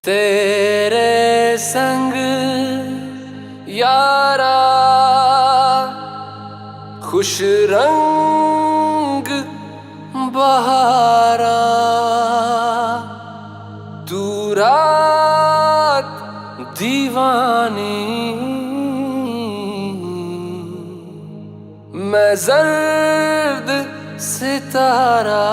तेरे संग यारा खुश रंग बहारा, तू रात दीवानी, मैं जर्द सितारा।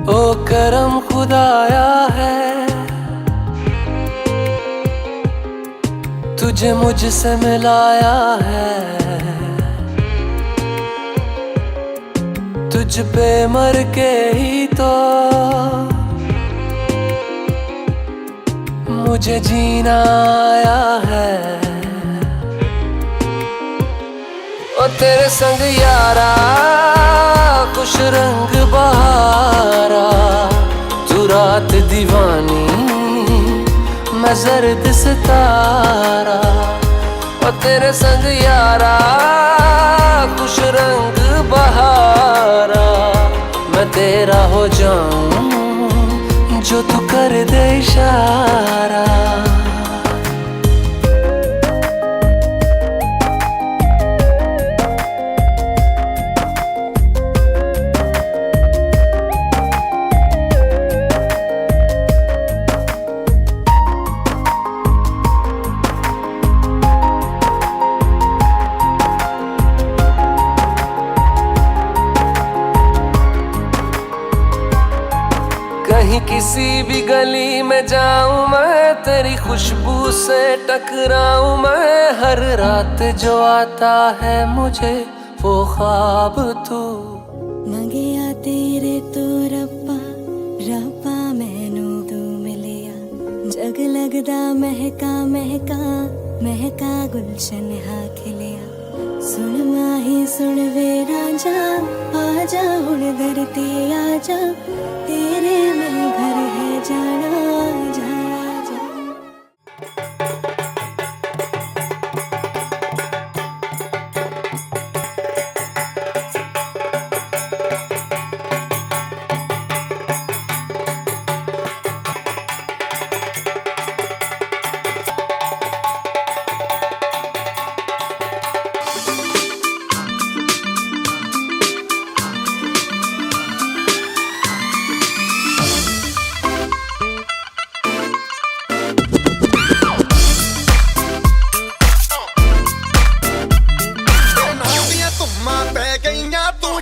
ओ करम खुदाया है, तुझे मुझसे मिलाया है। तुझ पे मर के ही तो मुझे जीना आया है। ओ तेरे संग यारा खुश रंग बहारा, तू रात दीवानी, मैं जर्द सितारा। ओ तेरे संग यारा खुश रंग बहारा, मैं तेरा हो जाऊं जो तू कर दे इशारा। कहीं किसी भी गली में जाऊं मैं, तेरी खुशबू से टकराऊं मैं। हर रात जो आता है मुझे वो ख्वाब तू मंगिया तेरे तो रब्बा रब्बा मैनू तू मिलिया। जग लगदा महका महका महका गुलशन हा खिलिया। सुन माही सुन वे राजा, आजा हुण धरती आजा, तेरे में घर है जाना जाना जा।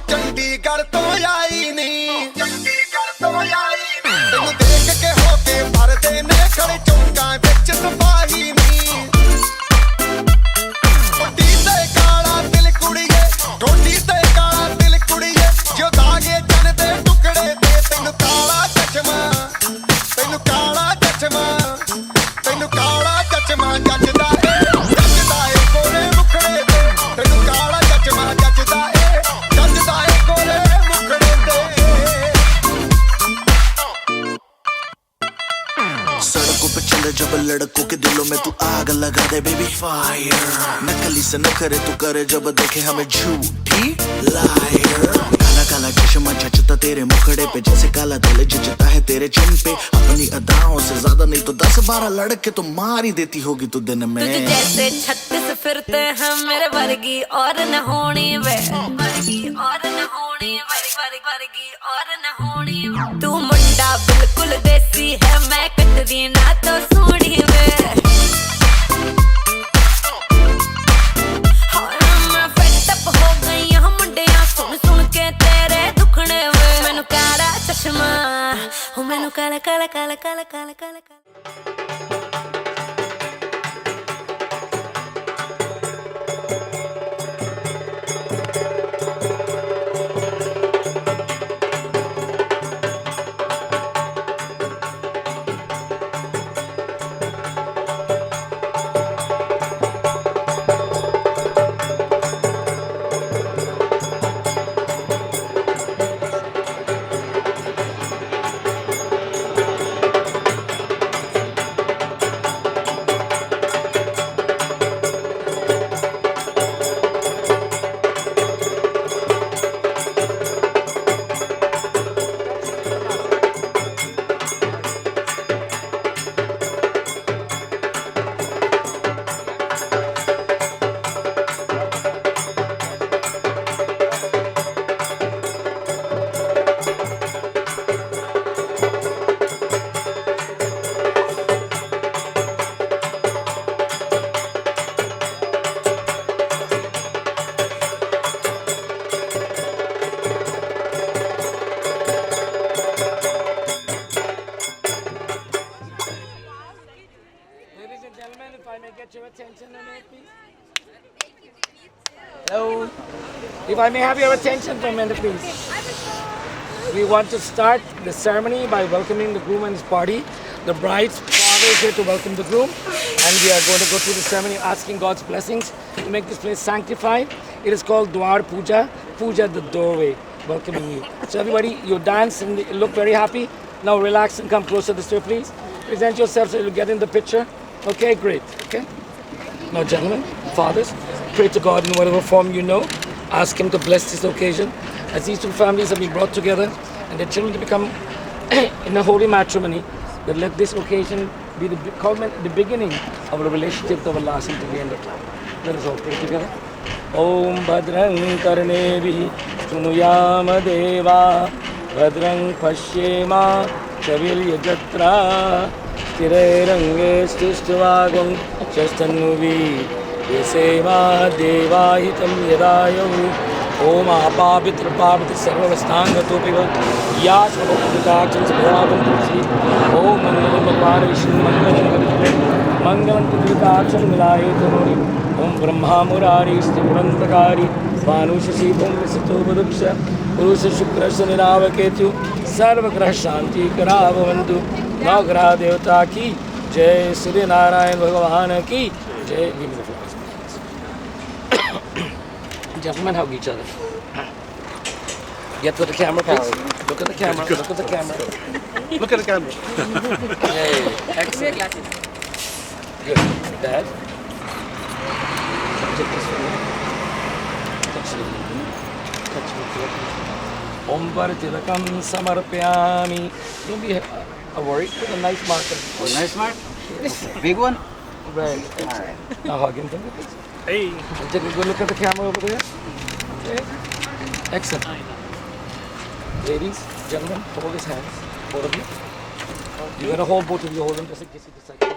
चंडीगढ़ तो आई नहीं, तेनू देख के होके भरदे ने खड़े चौंका विच सिपाही नी। ठोडी ते काला दिल कुड़िए, ठोडी ते काला दिल कुड़िए, जो दागे जन दे टुकड़े ते तेनू काला चश्मा, तेनू काला चश्मा, तेनू काला चश्मा जचदा ए गोरे मुखड़े ते, तेनू काला चश्मा जचदा ए गोरे मुखड़े ते। सड़कों पे चले जब लड़कों के दिलों में तू आग लगा दे बेबी फायर। नकली से नखरे तू करे जब देखे हमें झूठी लायर। काला काला चश्मा जचता तेरे मुखड़े पे जैसे काला दिल जचता है तेरे चिन पे। अपनी अदाओं से ज्यादा नहीं तो 10-12 लड़के तो मार ही देती होगी तू दिन में। तुझे जैसे 36 फिरते हैं मेरे वर्गी और न होनी वे, वर्गी और न होनी वर्गी और न होनी। तू मुंडा बिल्कुल देसी है, मैं कटदी ना तो सोनी वे। मैं फेड अप हो गई हूं मुंडिया सुन सुन के तेरे दुखने वे। मैनू काला चश्मा, मैनू काला काला काला काला काला काला। attention a minute, please? Hello. If I may have your attention for a minute, please. We want to start the ceremony by welcoming the groom and his party. The bride's father is here to welcome the groom, and we are going to go through the ceremony asking God's blessings to make this place sanctified. It is called Dwar Puja, Puja at the doorway, welcoming you. So everybody, you dance and you look very happy. Now relax and come closer this way, please. Present yourself so you'll get in the picture. Okay, great. Okay. Now, gentlemen, fathers, pray to God in whatever form you know. Ask Him to bless this occasion as these two families have been brought together and their children to become in a holy matrimony. That let this occasion be the beginning of a relationship that will last until the end of time. Let us all pray together. Om Bhadrang Karnevi Sunuyama Deva Bhadrang Pashyema Chavilya Jatra Tirerange Stishtavagam Chastanuvi Yaseva Deva Hitam Yadayavu Om Apavitra Pavitra Sarvastanga Topiva Yas Vakatakacham Sabhavam Tulsi Om Mangalam Bhagwan Vishnu Mangalam Mangalam Tudvikacham Nilaye Tamuri Om Brahma Murari Stivrantakari Vanushasi Om Visato Vaduksha Purusa Shukra Saniravaketu Sarva Grah Shanti Karavavantu Nagra Devata Ki Jai Sri Narayan Bhagavan Ki Jai. Give me the flowers. Gentlemen, hug each other. Get to the camera, please. Look at the camera. Look at the camera. Look at the camera. Yay. Excellent. Good. Dad. Take this for me. Touch it. Touch it. Om Bhartilakam Samarpyami. Don't be worried. Put a nice marker. Oh, nice mark. Big one. Right. Now hug him for me, please. Hey. Take a good look at the camera over there. Okay. Excellent. Ladies, gentlemen, hold his hands. Both of you. You gotta hold both of you. Hold them just in case you decide.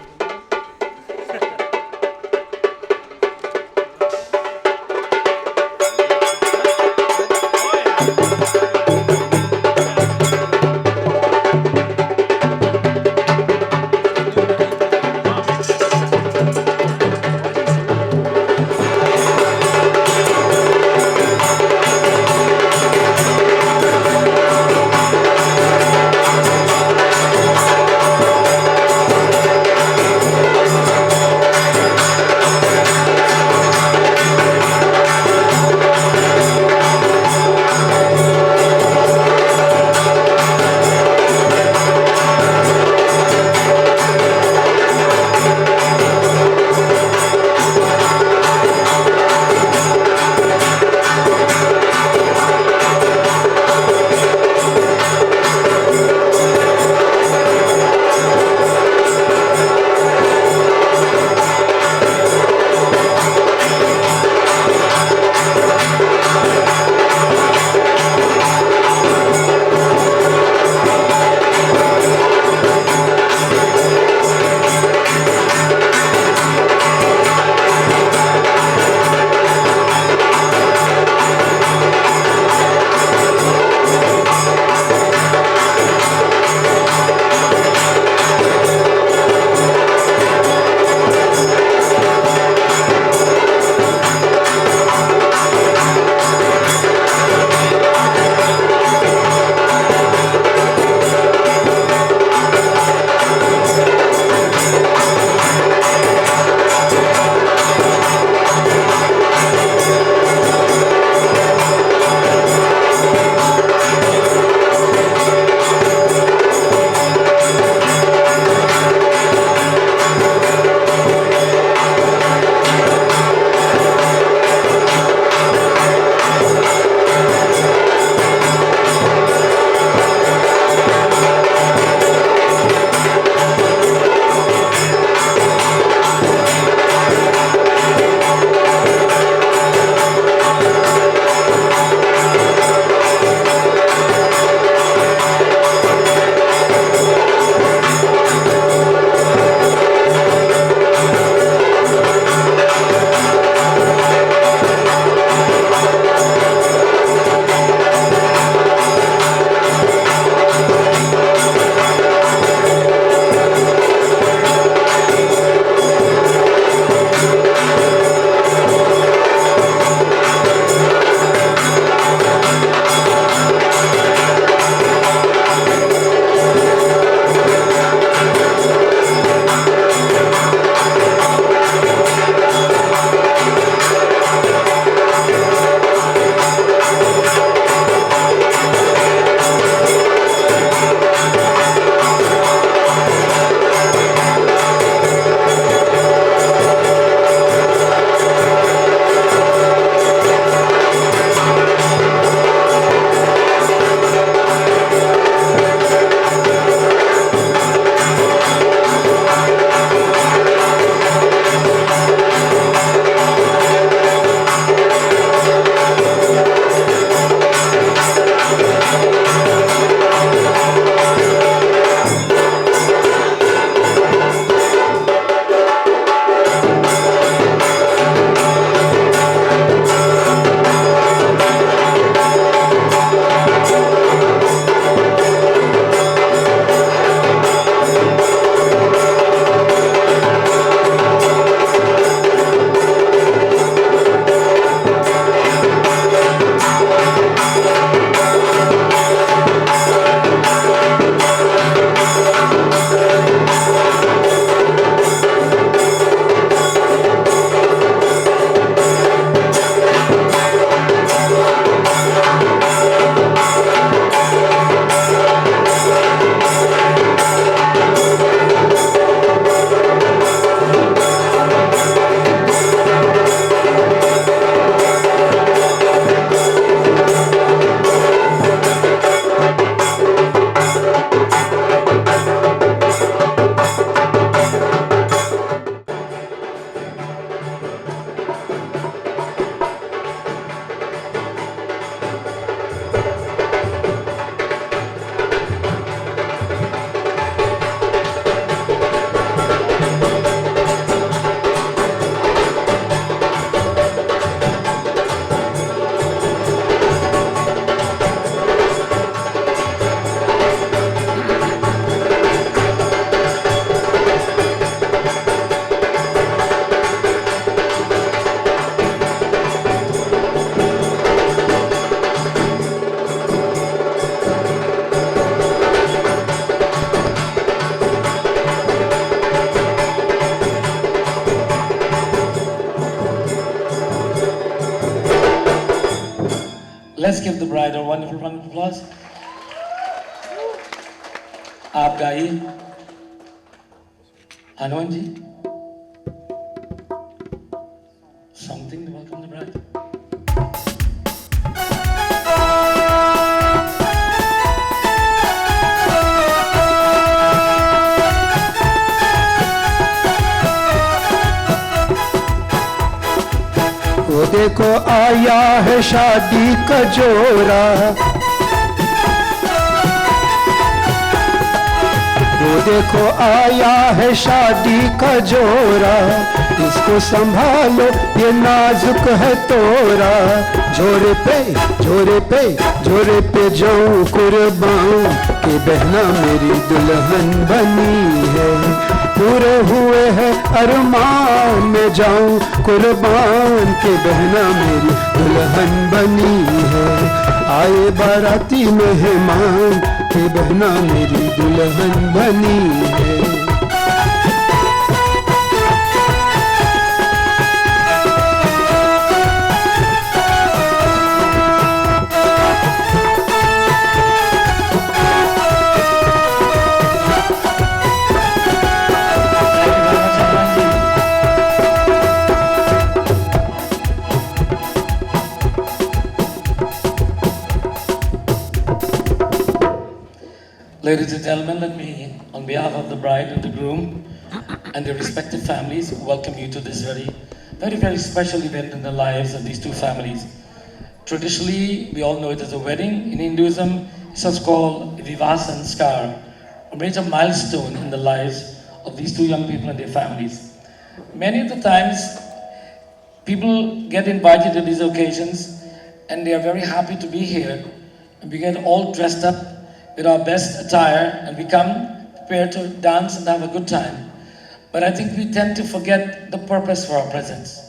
Let's give the bride a wonderful round of applause. आप गाइए Hanuman ji, something to welcome the bride. वो देखो आया है शादी का जोड़ा, वो देखो आया है शादी का जोड़ा, इसको संभालो ये नाजुक है तोरा। जोरे पे जोरे पे जोरे पे जाऊं कुर्बान कि बहना मेरी दुल्हन बनी है। पूरे हुए हैं अरमान में जाऊं कुर्बान कि बहना मेरी दुल्हन बनी है। आए बाराती मेहमान कि बहना मेरी दुल्हन बनी है। Ladies and gentlemen, let me, on behalf of the bride and the groom and their respective families, welcome you to this very special event in the lives of these two families. Traditionally, we all know it as a wedding. In Hinduism, it's what's called Vivah Sanskar, a major milestone in the lives of these two young people and their families. Many of the times, people get invited to these occasions and they are very happy to be here. And we get all dressed up with our best attire and we come prepared to dance and have a good time. But I think we tend to forget the purpose for our presence.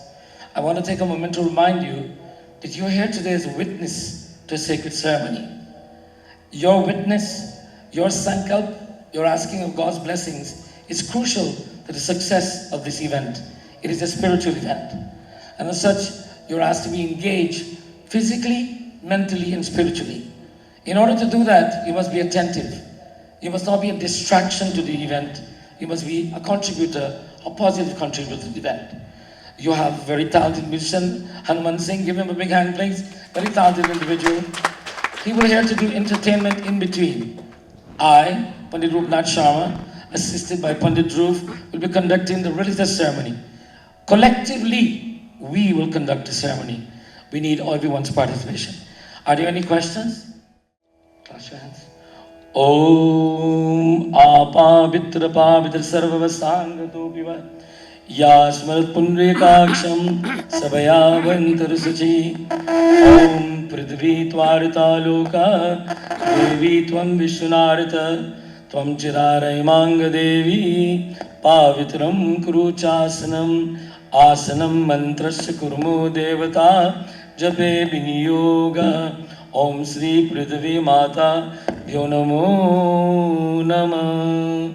I want to take a moment to remind you that you're here today as a witness to a sacred ceremony. Your witness, your sankalp, your asking of God's blessings is crucial to the success of this event. It is a spiritual event. And as such, you're asked to be engaged physically, mentally, and spiritually. In order to do that, you must be attentive. You must not be a distraction to the event. You must be a contributor, a positive contributor to the event. You have a very talented musician, Hanuman Singh. Give him a big hand, please. Very talented individual. He will here to do entertainment in between. I, Pandit Rupnath Sharma, assisted by Pandit Dhruv, will be conducting the religious ceremony. Collectively, we will conduct the ceremony. We need everyone's participation. Are there any questions? Clap your hands. Om Apavitra Pavitra Sarvavasanga Piva Yasmarat Punrekaksham Sabayavantar Suchi Om Prithvi Tvarita Loka Devi Tvam Vishunarita Tvam Chirarai Manga Devi Pavitram Kuruchasanam Asanam Mantrasya Kurmo Devata Jape Biniyoga Om Sri Prithvi Mata Vyo Namo Namah.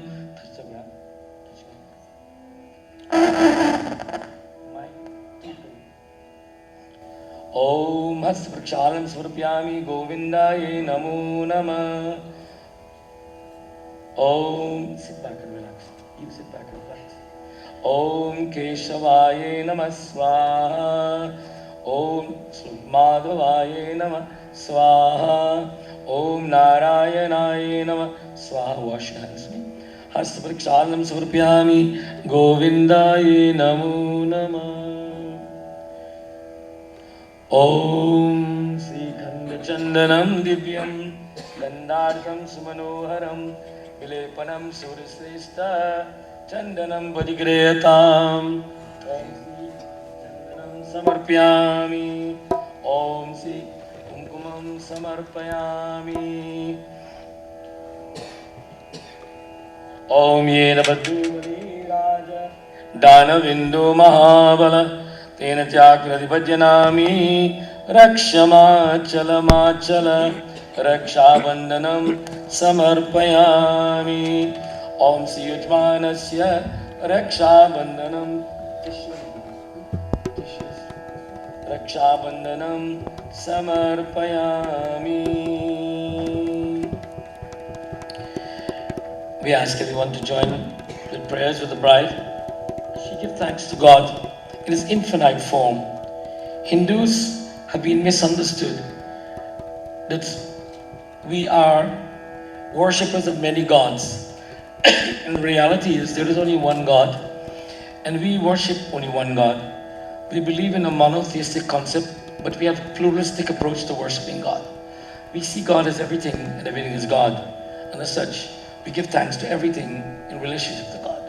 Om Hasta Prakshalam Swarpyami Govindaye Namo Namah. Om, sit back and relax. You sit back and relax. Om Keshavaye Namah Swaha. Om Madhavaye Namah Swaha. Om Narayanaye Namah Swaha. Wash your hands. Hasta Prakshalam Swarpyami Govindaye Namo Namah. Om Sri Khanda Chandanam Divyam Gandhartham Sumanoharam Vilepanam Surisrishta Chandanam Vadigreyatam. Om Sri Chandanam Samarpyami. Om Sri Kumkumam Samarpayami. Om Yena Badhumani Raja Danavindu Mahabala Tena Chakrati Bhajanami Rakshama Chala Raksha Bandhanam Samarpayami. Om Sri Yujmanasya Raksha Bandhanam रक्षाबंधनम समर्पयामि. We ask everyone to join with prayers with the bride. She gives thanks to God in His infinite form. Hindus have been misunderstood that we are worshippers of many gods. And the reality is there is only one God, and we worship only one God. We believe in a monotheistic concept, but we have a pluralistic approach to worshiping God. We see God as everything, and everything is God. And as such, we give thanks to everything in relationship to God.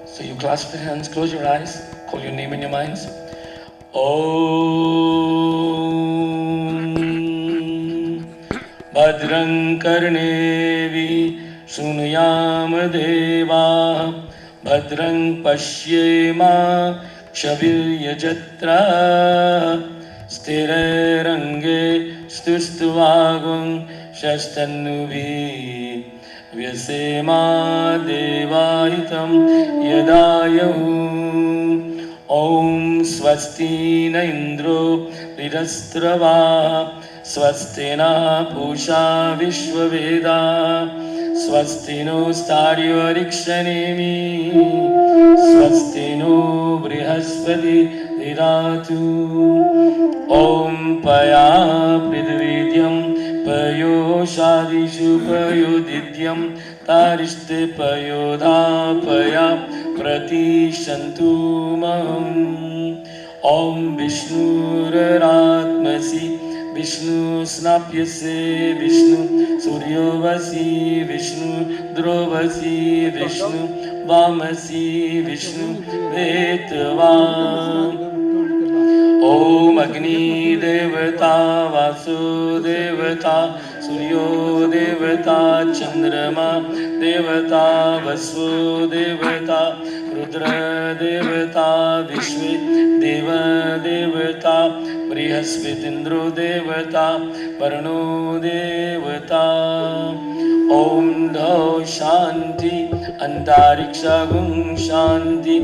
So you clasp your hands, close your eyes, call your name in your minds. Om Bhadran Karnevi Shunuyam Deva Bhadran Pashyema Kshaviryajatra Sthirange Stustuvagum Shastanubhi Vyasema Devaitam Yadayahu Om Swasti na Indro Ridastrava Swasti na Pusha Vishwaveda Swasti no Staryo Rikshanemi Swasti no Brihaspati Dhiratu Om Paya Pridvidyam Payo Shadishu Payo Didyam Tarishte Payo Dhapaya Pratishantu Maham Om Vishnu Ratmasi Vishnu Snapyase Vishnu Suryavasi Vishnu Drovasi Vishnu Vamasi Vishnu Vetva Om Agni Devata Vasu Devata Suryo Devata Chandrama Devata Vasu Devata Rudra Devata Vishwe Deva Devata Brihaspitindro Devata Varno Devata Om Dhau Shanti Antariksha Gum Shanti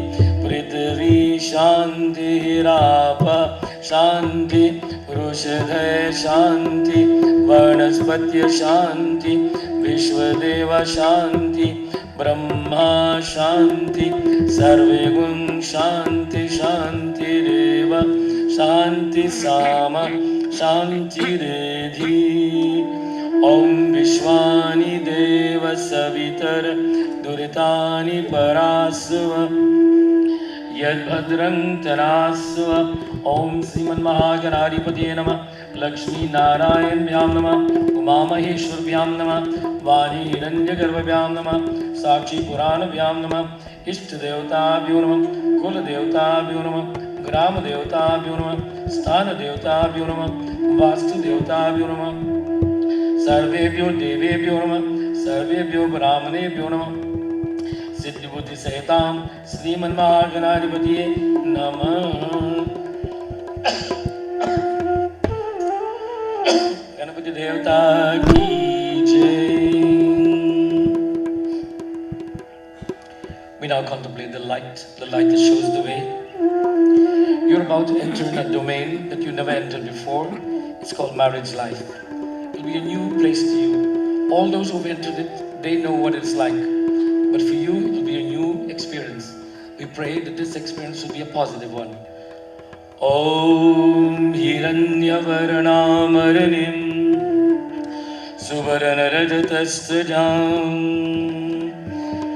Prithvi Shanti Rapa Shanti Rushadhay Shanti Vanaspatya Shanti Vishwadeva Shanti Brahma Shanti Sarve Gun Shanti Shanti Reva Shanti Sama Shanti Redhi Om Vishwani Deva Savitar Duritani Parasva Yad Bhadrang Tarasva Om Sriman Mahaganadipatiye Namah Lakshmi Narayan Vyam Namah Uma Maheshwar Vyam Namah Vani Hiranya Garbha Vyam Namah Sakshi Purana Vyam Namah Ishta Devata Vyo Namah Kula Devata Vyo Namah Gram Devata Vyo Namah Sthana Devata Vyo Namah Vastu Devata Vyo Namah Sarvebhyo Devebhyo Namah Sarvebhyo Brahmanebhyo Namah Siddhi Buddhi Sahitam Sriman Mahaganadipatiye Namah Ganapati Devata Ki Jai. We now contemplate the light that shows the way. You're about to enter in a domain that you never entered before. It's called marriage life. It'll be a new place to you. All those who've entered it, they know what it's like. But for you, it'll be a new experience. We pray that this experience will be a positive one. Om Hiranyavarnamaranim Suvarnarajatastajam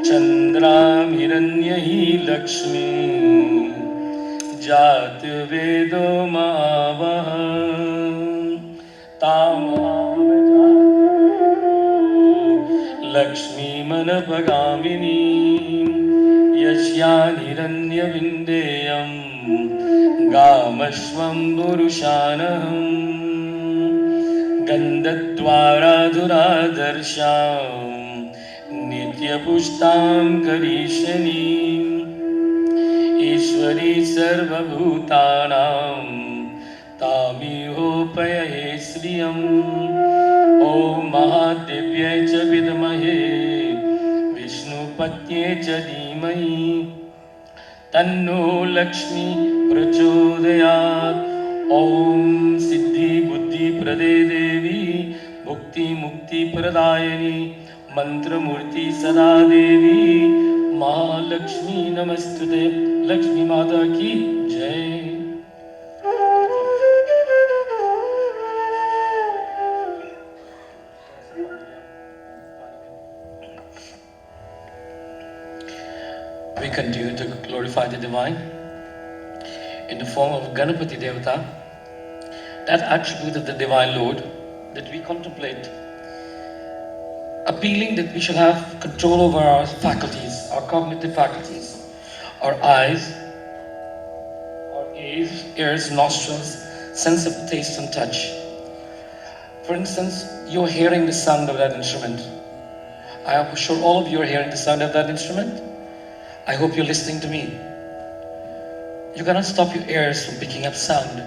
Chandram Hiranyahi Lakshmi Jat Vedo Mahavaham Tamam Lakshmi Manapagamini Yashyan Hiranyavindeyam Gamashvam Purushanaham Gandhadvara Dhuradarsham Nitya Pushtam Karishanim Ishwari Sarvabhutanam Tamihopaya Sriyam Om Mahadevya Cha Vidmahe Vishnu Patye Cha Dhimahi Tanno Lakshmi Prachodayat ॐ सिद्धि बुद्धि प्रदे देवी भुक्ति मुक्ति प्रदायिनी मंत्रमूर्ति सदा देवी महालक्ष्मी नमस्तुते। लक्ष्मी माता की जय। We continue to glorify the divine in the form of Ganapati Devata, that attribute of the divine Lord that we contemplate, appealing that we shall have control over our faculties, our cognitive faculties, our eyes, ears, nostrils, sense of taste and touch. For instance, you're hearing the sound of that instrument. I am sure all of you are hearing the sound of that instrument. I hope you're listening to me. You cannot stop your ears from picking up sound,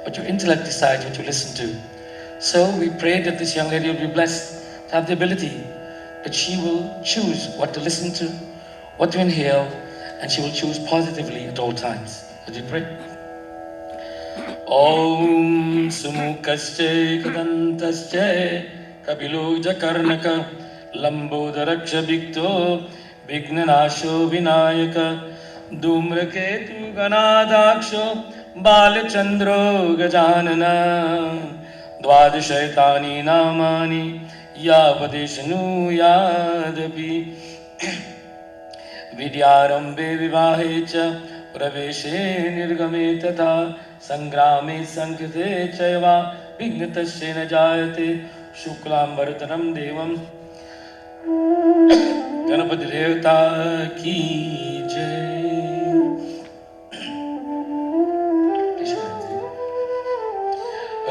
but your intellect decides what you listen to. So we pray that this young lady will be blessed to have the ability that she will choose what to listen to, what to inhale, and she will choose positively at all times. Would you pray? Om Sumukasche Kadantasche Kapilo Jakarnaka Lambodaraksha Bhikto Vignanasho Vinayaka Dhumraketu Ganadaksho Balachandro Gajanana Dvadashaitani Namani Yapadeshanu Yadapi Vidyarambe Vivahecha Praveshe Nirgame Tata Sangrame Sankate Chaiva Vignatashe Najayate Shuklam Bharatanam Devam Ganapati Devata Ki Jai.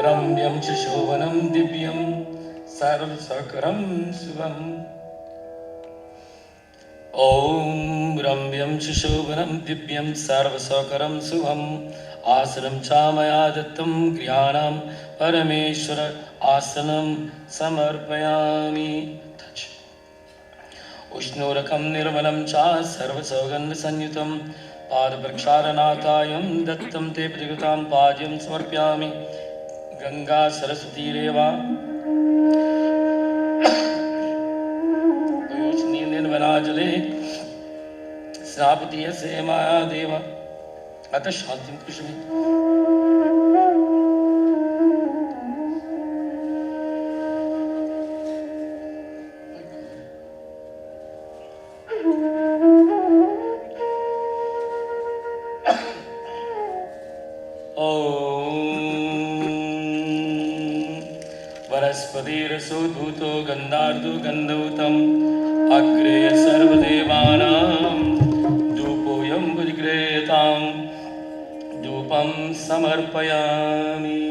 Ramyam Shashovanam Divyam Sarvasakaram Shivam. Om Ramyam Shashovanam Divyam Sarvasakaram Shivam. Asanam Chamaya Dattam Griyanam Parameshwara Asanam Samarpayami. Touch. Ushnorakam Nirmalam Cha Sarvasogandha Sanyutam Padapraksharanatayam Dattam Te Prajagatam Padyam Samarpyami. Ganga Saraswati Reva Yoshni Nirvanajale Snapatiya Semaya Deva Ata Shantim Kushmi. Sudhuto Gandhardu Gandhutam Agreya Sarvadevanam Dupoyam Budgretam Dupam Samarpayami.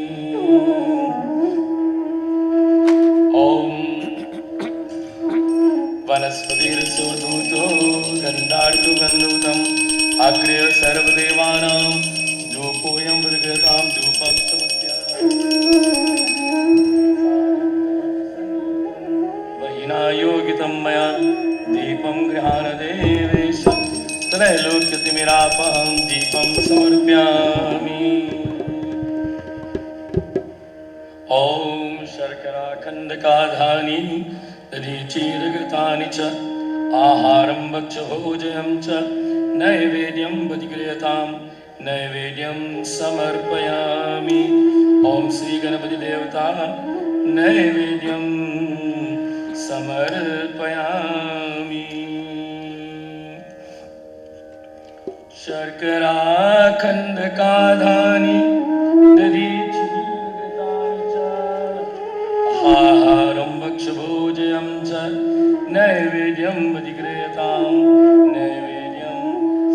Om Vanaspatir Sudhuto Gandhardu Gandhutam Agreya Sarvadevanam Dupoyam Budgretam Dupam Samarpayami. Yogitam maya deepam grihana devesha त्रैलोक्यतिमिरापहं दीपं समर्पयामि। ॐ शर्कराखण्डकाधानि दधीचीरघृतानि च आहारं भक्षभोजनं च नैवेद्यं बधिक्रियतां नैवेद्यं समर्पयामि। ॐ श्री गणपति देवता नैवेद्यं समर्पयामि। शर्कराखण्डकाधानि दधीचीरघृतानि च आहारं भक्षभोजनं च नैवेद्यं बधिक्रियतां नैवेद्यं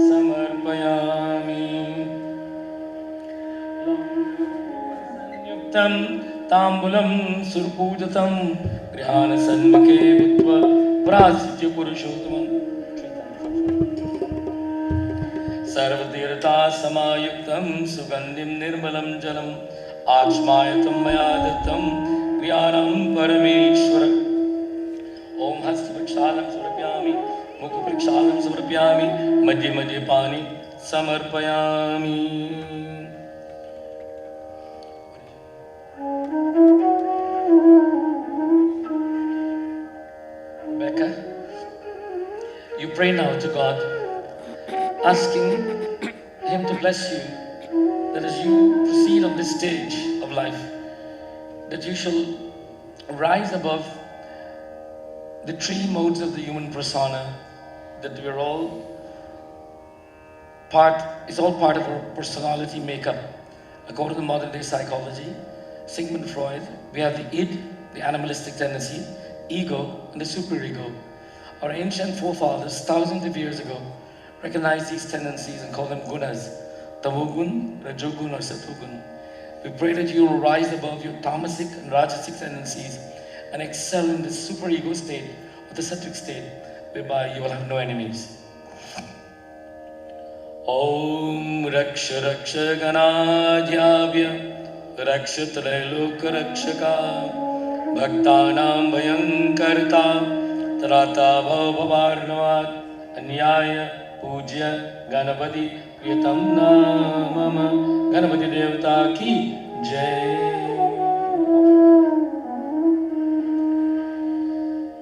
समर्पयामि। संयुक्तं ताम्बूलं सुरपूजितं गृहाणसन्मुखे भूत्वा प्रासित्य पुरुषोत्तमम् सर्वतीर्थासमायुक्तं सुगन्धिं निर्मलं जलम् आचमायतं मया दत्तं क्रियाणां परमेश्वर। ॐ हस्तप्रक्षालं समर्पयामि, मुखप्रक्षालं समर्पयामि, मध्ये मध्ये पानि समर्पयामि। pray now to God, asking Him to bless you, that as you proceed on this stage of life, that you shall rise above the three modes of the human persona, that we're all it's all part of our personality makeup. According to modern day psychology, Sigmund Freud, we have the id, the animalistic tendency, ego, and the superego. Our ancient forefathers, thousands of years ago, recognized these tendencies and called them gunas, tamogun, rajogun, or satogun. We pray that you will rise above your tamasic and rajasic tendencies and excel in the superego state or the sattvic state, whereby you will have no enemies. Om Raksha Raksha Ganadhyabhya Raksha Trailoka Rakshaka Bhaktanam Bhayankarta Trata Bhavavarnavat Anyaya Pujya Ganapati Priyatam Namama Ganapati Devata Ki Jai.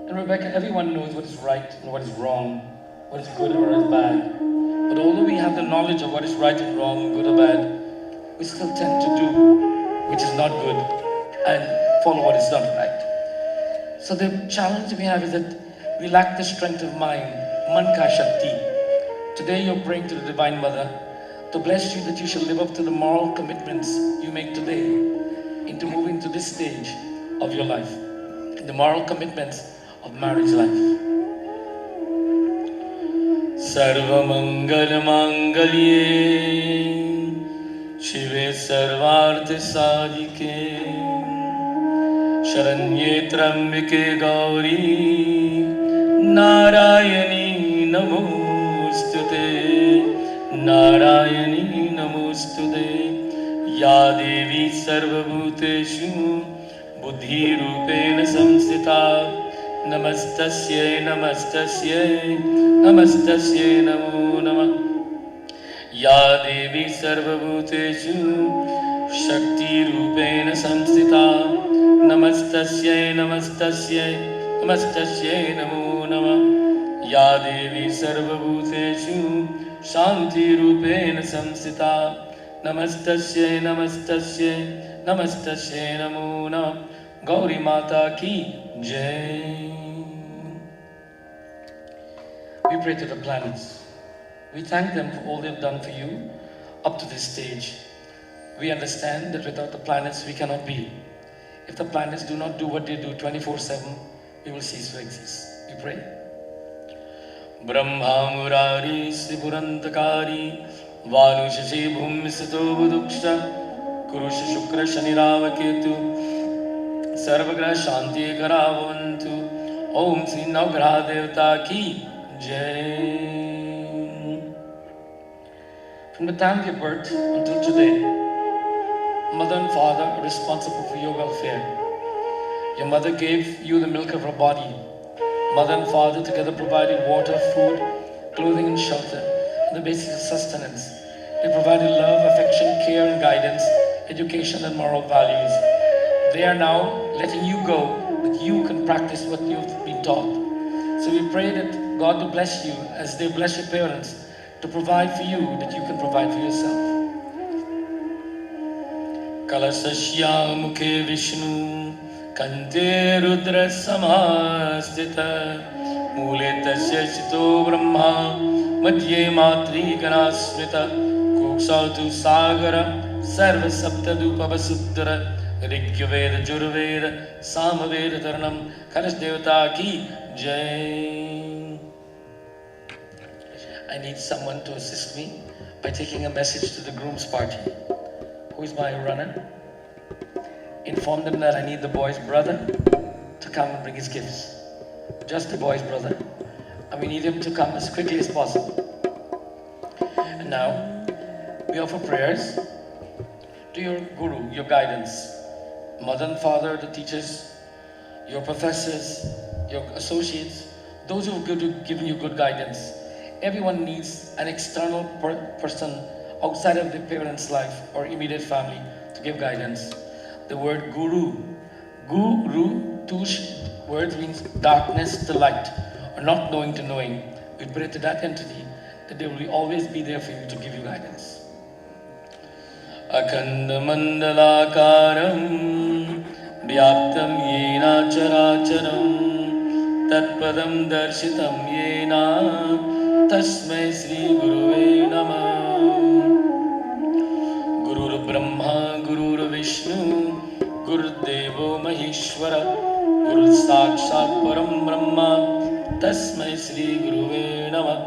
And Rebecca, everyone knows what is right and what is wrong, what is good and what is bad. But although we have the knowledge of what is right and wrong, good or bad, we still tend to do which is not good and follow what is not right. So the challenge we have is that we lack the strength of mind, Manka Shakti. Today you're praying to the Divine Mother to bless you that you shall live up to the moral commitments you make today into moving to this stage of your life, the moral commitments of marriage life. Sarvamangalmangalye Shive Sarvartha Sadike Sharanye Trambike Gauri Narayani Namostute Narayani Namostute Ya Devi Sarvabhuteshu Buddhi Rupena Samsita Namastasye Namastasye Namastasye Namo Namah Ya Devi Sarvabhuteshu Shakti Rupena Samsita Namastasye Namastasye Namastasye Namo Namah Ya Devi Sarvabhuteshu Shanti Rupena Samsita Namastasye Namastasye Namastasye Namo Namah Gauri Mata Ki Jai. We pray to the planets. We thank them for all they've done for you up to this stage. We understand that without the planets we cannot be. If the planets do not do what they do 24/7, we will cease to exist. We pray. Brahma Murari Siburantakari Vanushashi Bhumi Sato Buduksha Kurusha Shukra Shani Ravaketu Sarvagra Shanti Karavavantu Om Sri Navgraha Devata Ki Jai. From the time of your birth until today, mother and father are responsible for your welfare. Your mother gave you the milk of her body. Mother and father together provided water, food, clothing and shelter, and the basics of sustenance. They provided love, affection, care and guidance, education and moral values. They are now letting you go, that you can practice what you've been taught. So we pray that God will bless you as they bless your parents to provide for you, that you can provide for yourself. Kalasasya mukhe Vishnu Kante Rudra Samastita Mule Tasya Chito Brahma Madhye Matri Ganasmita Kuksautu Sagara Sarva Saptadupa Vasudra Rigyaveda Jurveda Samaveda Dharanam Kalash Devata Ki Jai. I need someone to assist me by taking a message to the groom's party. Who is my runner? Inform them that I need the boy's brother to come and bring his gifts. Just the boy's brother. And we need him to come as quickly as possible. And now, we offer prayers to your guru, your guidance. Mother and father, the teachers, your professors, your associates, those who have given you good guidance. Everyone needs an external person outside of their parents' life or immediate family to give guidance. The word guru, two words means darkness to light, or not knowing to knowing. We pray to that entity that they will always be there for you to give you guidance. Akhanda Mandalakaram Vyaptam Yena Characharam Tatpadam Darshitam Yena Tasmai Sri Guruve Namah. Gurur Brahma Gurur Vishnu Gurudevo Maheshwara Guru Sakshat Param Brahma Tasmai Sri Guruve Namah.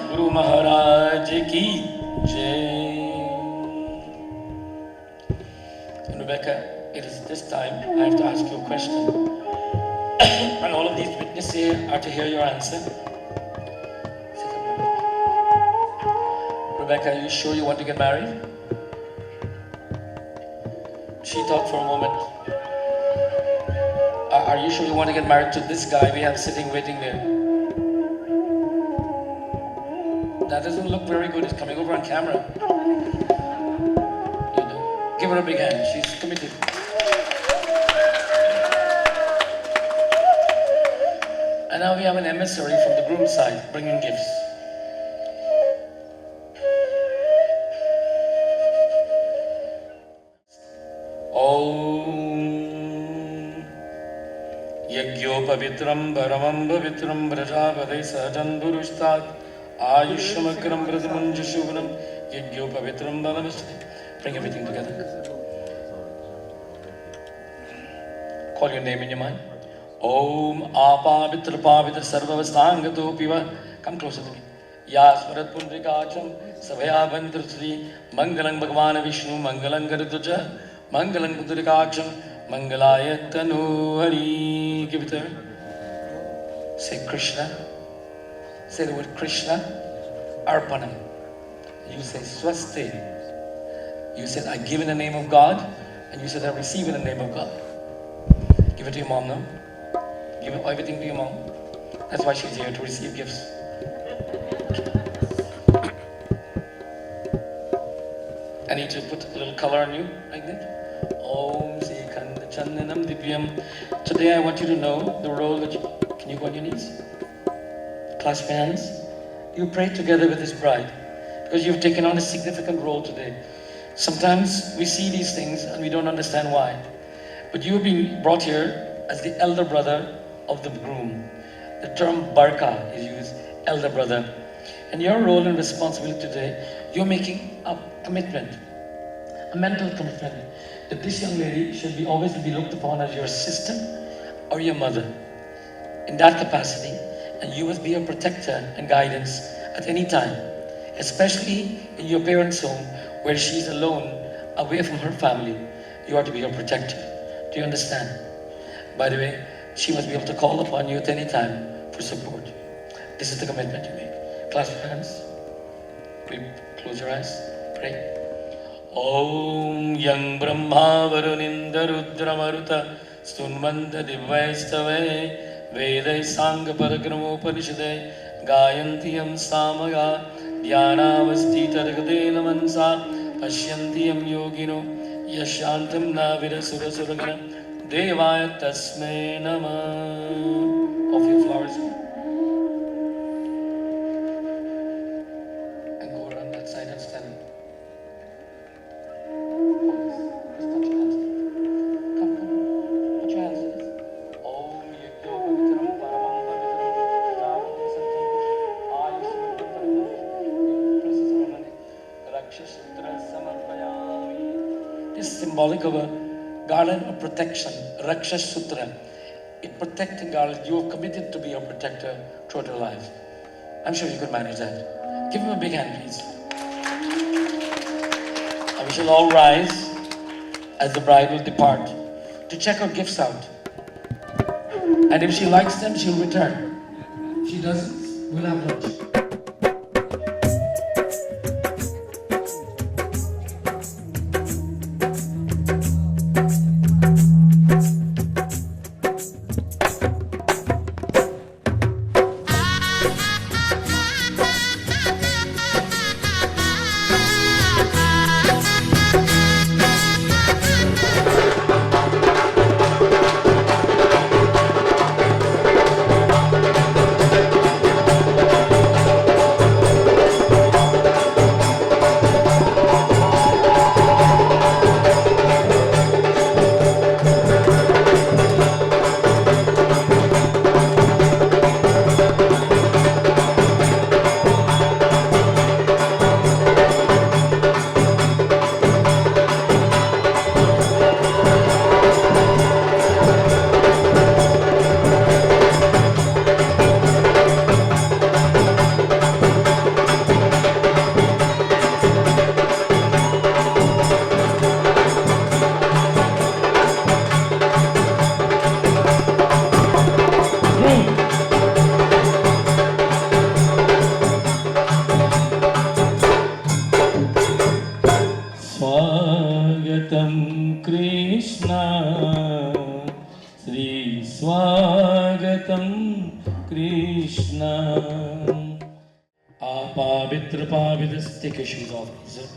Guru Maharaj Ki Jai. Rebecca, it is this time I have to ask you a question. And all of these witnesses here are to hear your answer. Rebecca, are you sure you want to get married? She thought for a moment. Are you sure you want to get married to this guy we have sitting waiting there? That doesn't look very good. It's coming over on camera. You do. Give her a big hand. She's committed. And now we have an emissary from the groom's side bringing gifts. Yajnopavitram Paramam Pavitram Prajapati Sajan Purustat Ayushyamakram Pratimunja Shubhanam Yajnopavitram Balamasti. Bring everything together. Call your name in your mind. Om Apavitra Pavitra Sarvavastanga Piva. Come closer to me. Yasmarat Pundrikacham Savaya Bandrutri Mangalang Bhagavana Vishnu Mangalang Garutuja Mangalang Pundrikacham Mangalaya Tanu Hari. Give it to her. Say Krishna. Say the word Krishna. Arpanam. You say Swasti. You said I give in the name of God. And you said I receive in the name of God. Give it to your mom now. Give everything to your mom. That's why she's here, to receive gifts. I need to put a little color on you, like that. Om Sri Khanda Chandanam Divyam. Today I want you to know the role that you... Can you go on your knees? Clasp your hands. You pray together with this bride, because you've taken on a significant role today. Sometimes we see these things and we don't understand why. But you have been brought here as the elder brother of the groom. The term Barka is used, elder brother. And your role and responsibility today, you're making a commitment, a mental commitment, that this young lady should be always be looked upon as your sister or your mother. In that capacity, and you must be her protector and guidance at any time, especially in your parents' home where she's alone, away from her family. You are to be her protector. Do you understand? By the way, she must be able to call upon you at any time for support. This is the commitment you make. Clasp your hands. Close your eyes. Pray. Om Yang Brahma Varuninda Rudra Maruta Stunmanda Divaistave Vedai Sangha Parakramo Parishade Gayantiyam Samaga Dhyanavasti Targadena Mansa Pashyantiyam Yogino Yashantam Navira Surasuragana Devaya Tasme Namah. Of your flowers. And go around that side and stand. Just touch your hands. Come. Put your hands. Om Yajno Pavitram Paramam Pavitram This is symbolic of a garland of protection, Raksha Sutra. It protects and guards. You are committed to be a protector throughout your life. I'm sure you could manage that. Give him a big hand, please. And we shall all rise as the bride will depart to check her gifts out. And if she likes them, she'll return. If she doesn't, we'll have lunch. स्वागतं कृष्ण श्री स्वागतं Krishna आपावित्र पावितस्तिक shoes off sir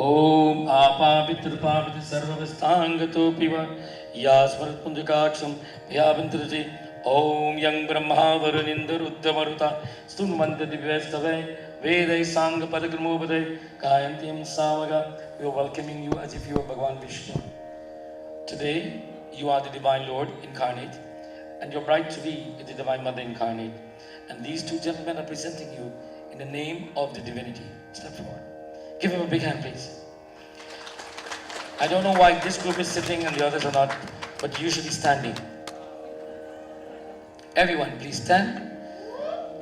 ओम आपावित्र सर्ववस्थांगतो पिव यास्मरत्पुंजकाक्षं भयावंत्रजे ओम यं ब्रह्मा वरुणिंदरुद्रमरुता स्तुन्वन्त दिव्यस्तवै वेदै सांग पदक्रमोपदै गायन्तीं सामगा. We are welcoming you as if you are Bhagavan Vishnu. Today you are the Divine Lord incarnate and your bride to be is the Divine Mother incarnate, and these two gentlemen are presenting you in the name of the divinity. Step forward. Give him a big hand, please. I don't know why this group is sitting and the others are not, but usually standing. Everyone, please stand.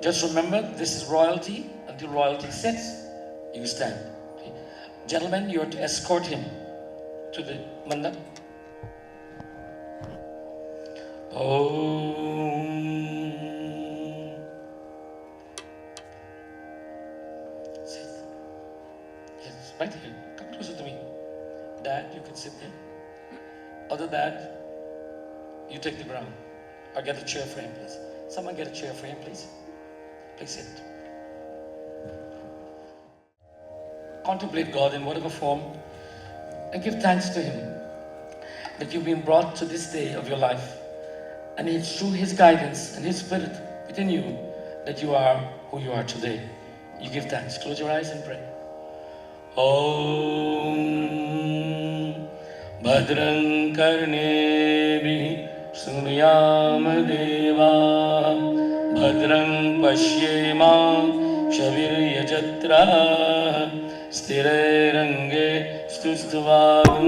Just remember, this is royalty. Until royalty sits, you stand. Okay. Gentlemen, you are to escort him to the mandap. Om. Sit. Yes, right here. Come closer to me. Dad, you can sit there. Other dad, you take the ground. Or get a chair for him, please. Someone get a chair for him, please. Please sit. Contemplate God in whatever form and give thanks to Him that you've been brought to this day of your life. And it's through His guidance and His Spirit within you that you are who you are today. You give thanks. Close your eyes and pray. Om Bhadrang Karnebi Sunyam Deva Bhadrang Pashyema Shaviryajatra Sthirairange Stustuvagam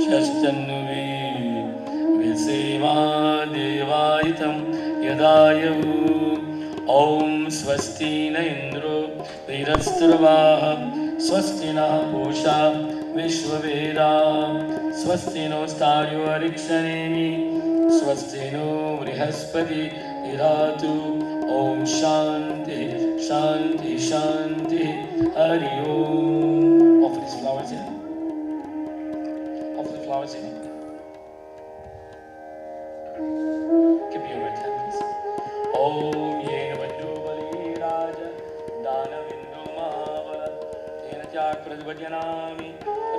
Shashtanuvi Viseva Devaitam Yadayavu Om Swasti Na Indro Virasturvaha Swasti Na Pusha Vishwaveda Swasti No Staryo Arikshanemi Swasti No Brihaspati Iratu Om Shanti Shanti Shanti Hari Om. Offer these flowers here. Offer the flowers here. Give me your right hand, please. Om Yena Bandhu Bali Raja Dana Vindu Mahavala Tena Chakradvajanami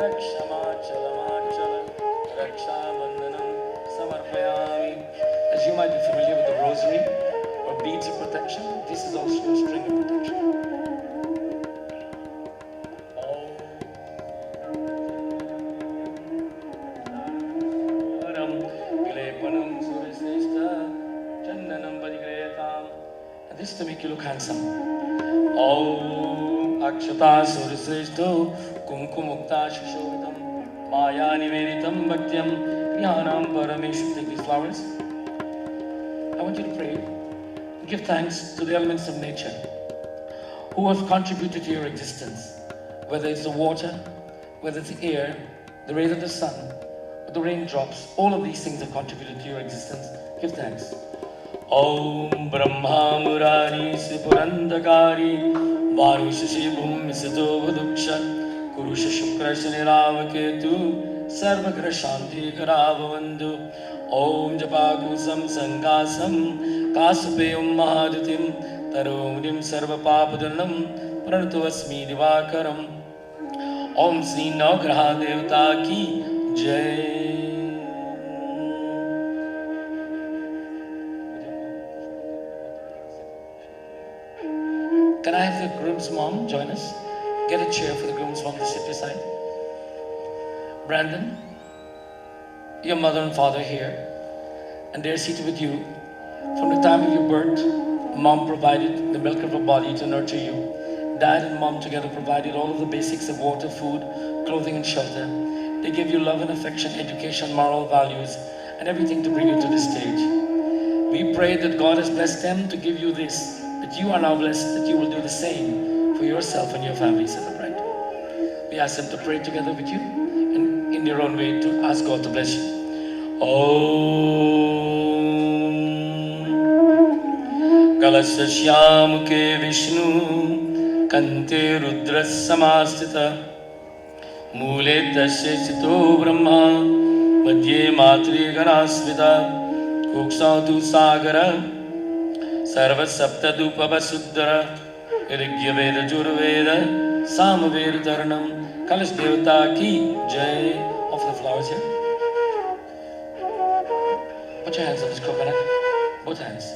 Rakshamachala Raksha Bandhanam Samarpayami. As you might be familiar with the rosary or beads of protection, this is also a string of protection. And this is to make you look handsome. Om Akshata Surisreshto Kumkumukta Shishoditam Maya Niveditam Bhaktyam Jnanam Parameshu. Take these flowers. I want you to pray and give thanks to the elements of nature who have contributed to your existence, whether it's the water, whether it's the air, the rays of the sun, or the raindrops. All of these things have contributed to your existence. Give thanks. Om Brahma Murari Sipurandakari Varushashi Bhumi Sato Vaduksha Kurusha Shukra Shaniravaketu Sarvagra Shanti Karavavandu Om Japakusam Sangasam Kasapeyum Mahadutim Taromrim Sarva Papadanam Pranatavasmi Divakaram Om Sri Navgraha Devata Ki Jai. Can I have the groom's mom join us? Get a chair for the groom's mom to sit beside. Brandon, your mother and father here, and they're seated with you. From the time of your birth, mom provided the milk of her body to nurture you. Dad and mom together provided all of the basics of water, food, clothing, and shelter. They gave you love and affection, education, moral values, and everything to bring you to this stage. We pray that God has blessed them to give you this, that you are now blessed, that you will do the same for yourself and your family, celebrate. We ask them to pray together with you and in their own way to ask God to bless you. Om Kalasya ke Vishnu Kante Rudra Samastita मूले तस्य स्थितो ब्रह्मा मध्ये मातृगणा स्मृता कुक्षौ तु सागर सर्वसप्तदुपवसुद्धर ऋग्वेद यजुर्वेद सामवेद तरणम कलश देवता की जय. Offer the flowers here. Put your hands on this coconut. Both hands.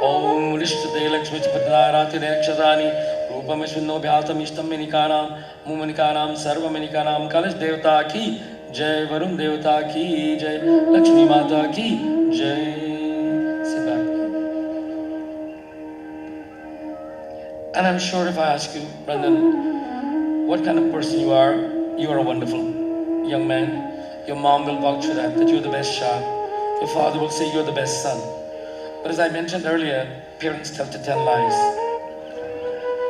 Om Rishtade Lakshmi Chapadarati Rekshadani Rupam Vishnu Bhyatam Ishtam Minikanam Mumanikanam Sarva Minikanam Kalash Devata ki Jai. Varun Devata ki Jai. Lakshmi Mata ki Jai. Sit back. And I'm sure if I ask you, Brendan, what kind of person you are a wonderful young man. Your mom will vouch for that you're the best child. Your father will say you're the best son. But as I mentioned earlier, parents tell to tell lies.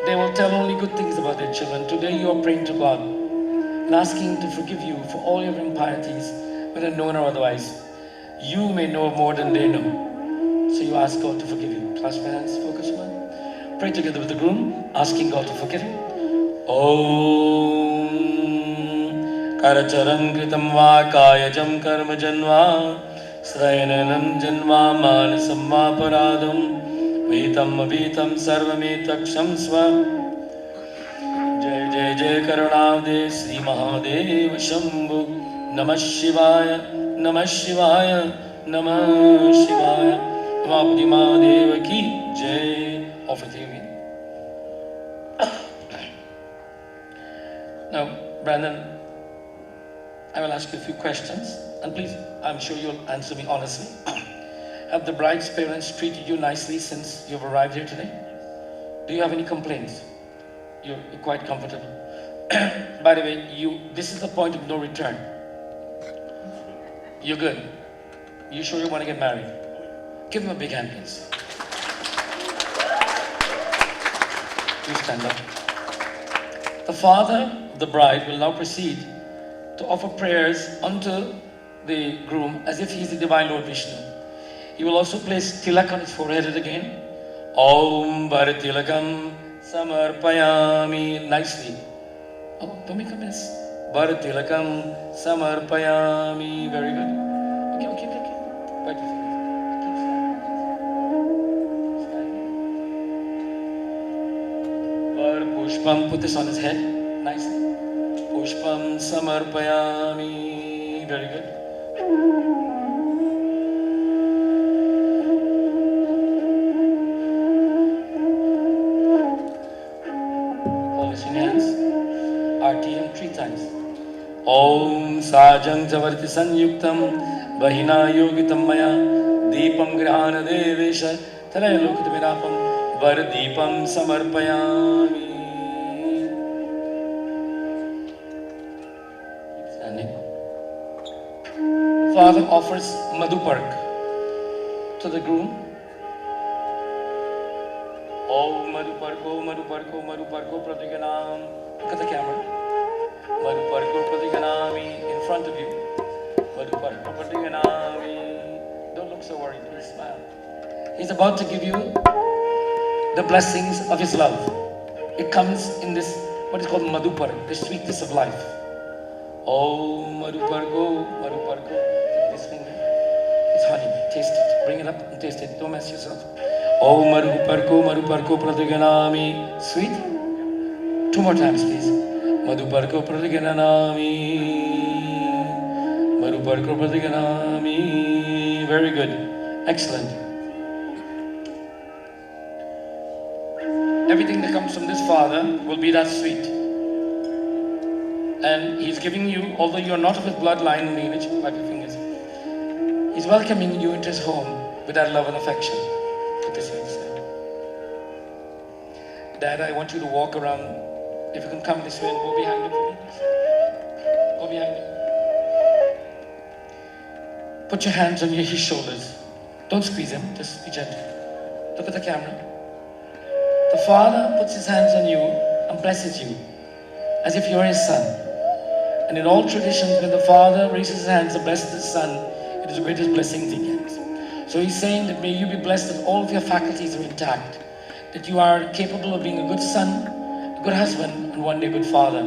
They will tell only good things about their children. Today you are praying to God and asking Him to forgive you for all your impieties, whether known or otherwise. You may know more than they know. So you ask God to forgive you. Clasp your hands, focus one. Pray together with the groom, asking God to forgive him. Om Karacharam Kritam Va Kayajam Karma Janva Srayananam Janva Manasam Va Paradam Vitam Avitam Sarvametaksham Sva. Jai Jai Jai Karunavde Sri Mahadev Shambhu. Namah Shivaya, Namah Shivaya, Namah Shivaya. Vapdi Mahadeva ki Jai. Offer to you again. Now, Brandon, I will ask you a few questions, and please, I'm sure you'll answer me honestly. Have the bride's parents treated you nicely since you've arrived here today? Do you have any complaints? You're quite comfortable. By the way, this is the point of no return. You're good. You sure you want to get married? Give him a big hand, please. Please stand up. The father of the bride will now proceed to offer prayers unto the groom as if he is the divine Lord Vishnu. He will also place tilak on his forehead again. Om Bharatilakam Samarpayami. Nicely. Oh, don't make a mess. Bharatilakam Samarpayami. Very good. Okay. Right. Pushpam, put this on his head, nicely. Pushpam samarpayami. Very good. Hold this in your hands. RTM 3 times. Om Sajang Javarti Sanyuktam Bahina Yogitam Maya Deepam Grihana Devesha Talaya Lokita Vinapam Vardipam Samarpayami. Father offers Madhupark to the groom. Om Madhuparko, Madhuparko, Madhuparko Pratiganam. Look at the camera. Madhuparko Pratiganami in front of you. Madhuparko Pratiganami. Don't look so worried, please smile. He's about to give you the blessings of his love. It comes in this, what is called Madhupark, the sweetness of life. Om Madhuparko, Madhuparko. This finger, it's honey. Taste it. Bring it up and taste it. Don't mess yourself. Om Madhuparko, Madhuparko Pratiganami. Sweet. 2 more times, please. Madhuparko Pratiganami. Madhuparko Pratiganami. Very good. Excellent. Everything that comes from this father will be that sweet. And he's giving you, although you're not of his bloodline and lineage, wipe your fingers. He's welcoming you into his home with that love and affection. Put this in his hand. Dad, I want you to walk around. If you can come this way and go behind him for me, please. Go behind him. Put your hands on his shoulders. Don't squeeze him, just be gentle. Look at the camera. The father puts his hands on you and blesses you as if you're his son. And in all traditions, when the father raises his hands and blesses his son, it is the greatest blessing he gets. So he's saying that may you be blessed that all of your faculties are intact, that you are capable of being a good son, a good husband, and one day a good father.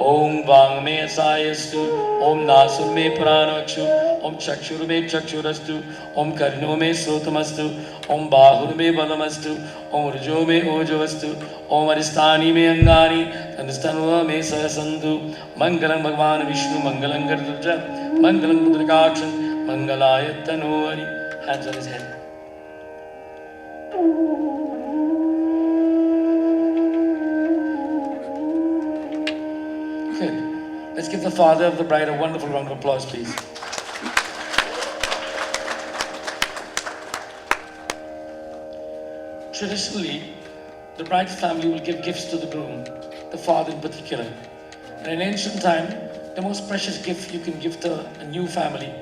Om Vang me asayastu, Om Nasur me pranakshu, Om Chakshur me chakshurastu, Om Karno me sotamastu, Om Bahur me balamastu, Om Rujo me ojavastu, Om Aristani me angani, Tandistanva me sayasandu, Mangalam Bhagwan Vishnu, Mangalam Gardurja, Mangalam Pudrakakshan, Mangalayatanovari. Hands on his head. Good. Let's give the father of the bride a wonderful round of applause, please. Traditionally, the bride's family will give gifts to the groom, the father in particular. And in ancient time, the most precious gift you can give to a new family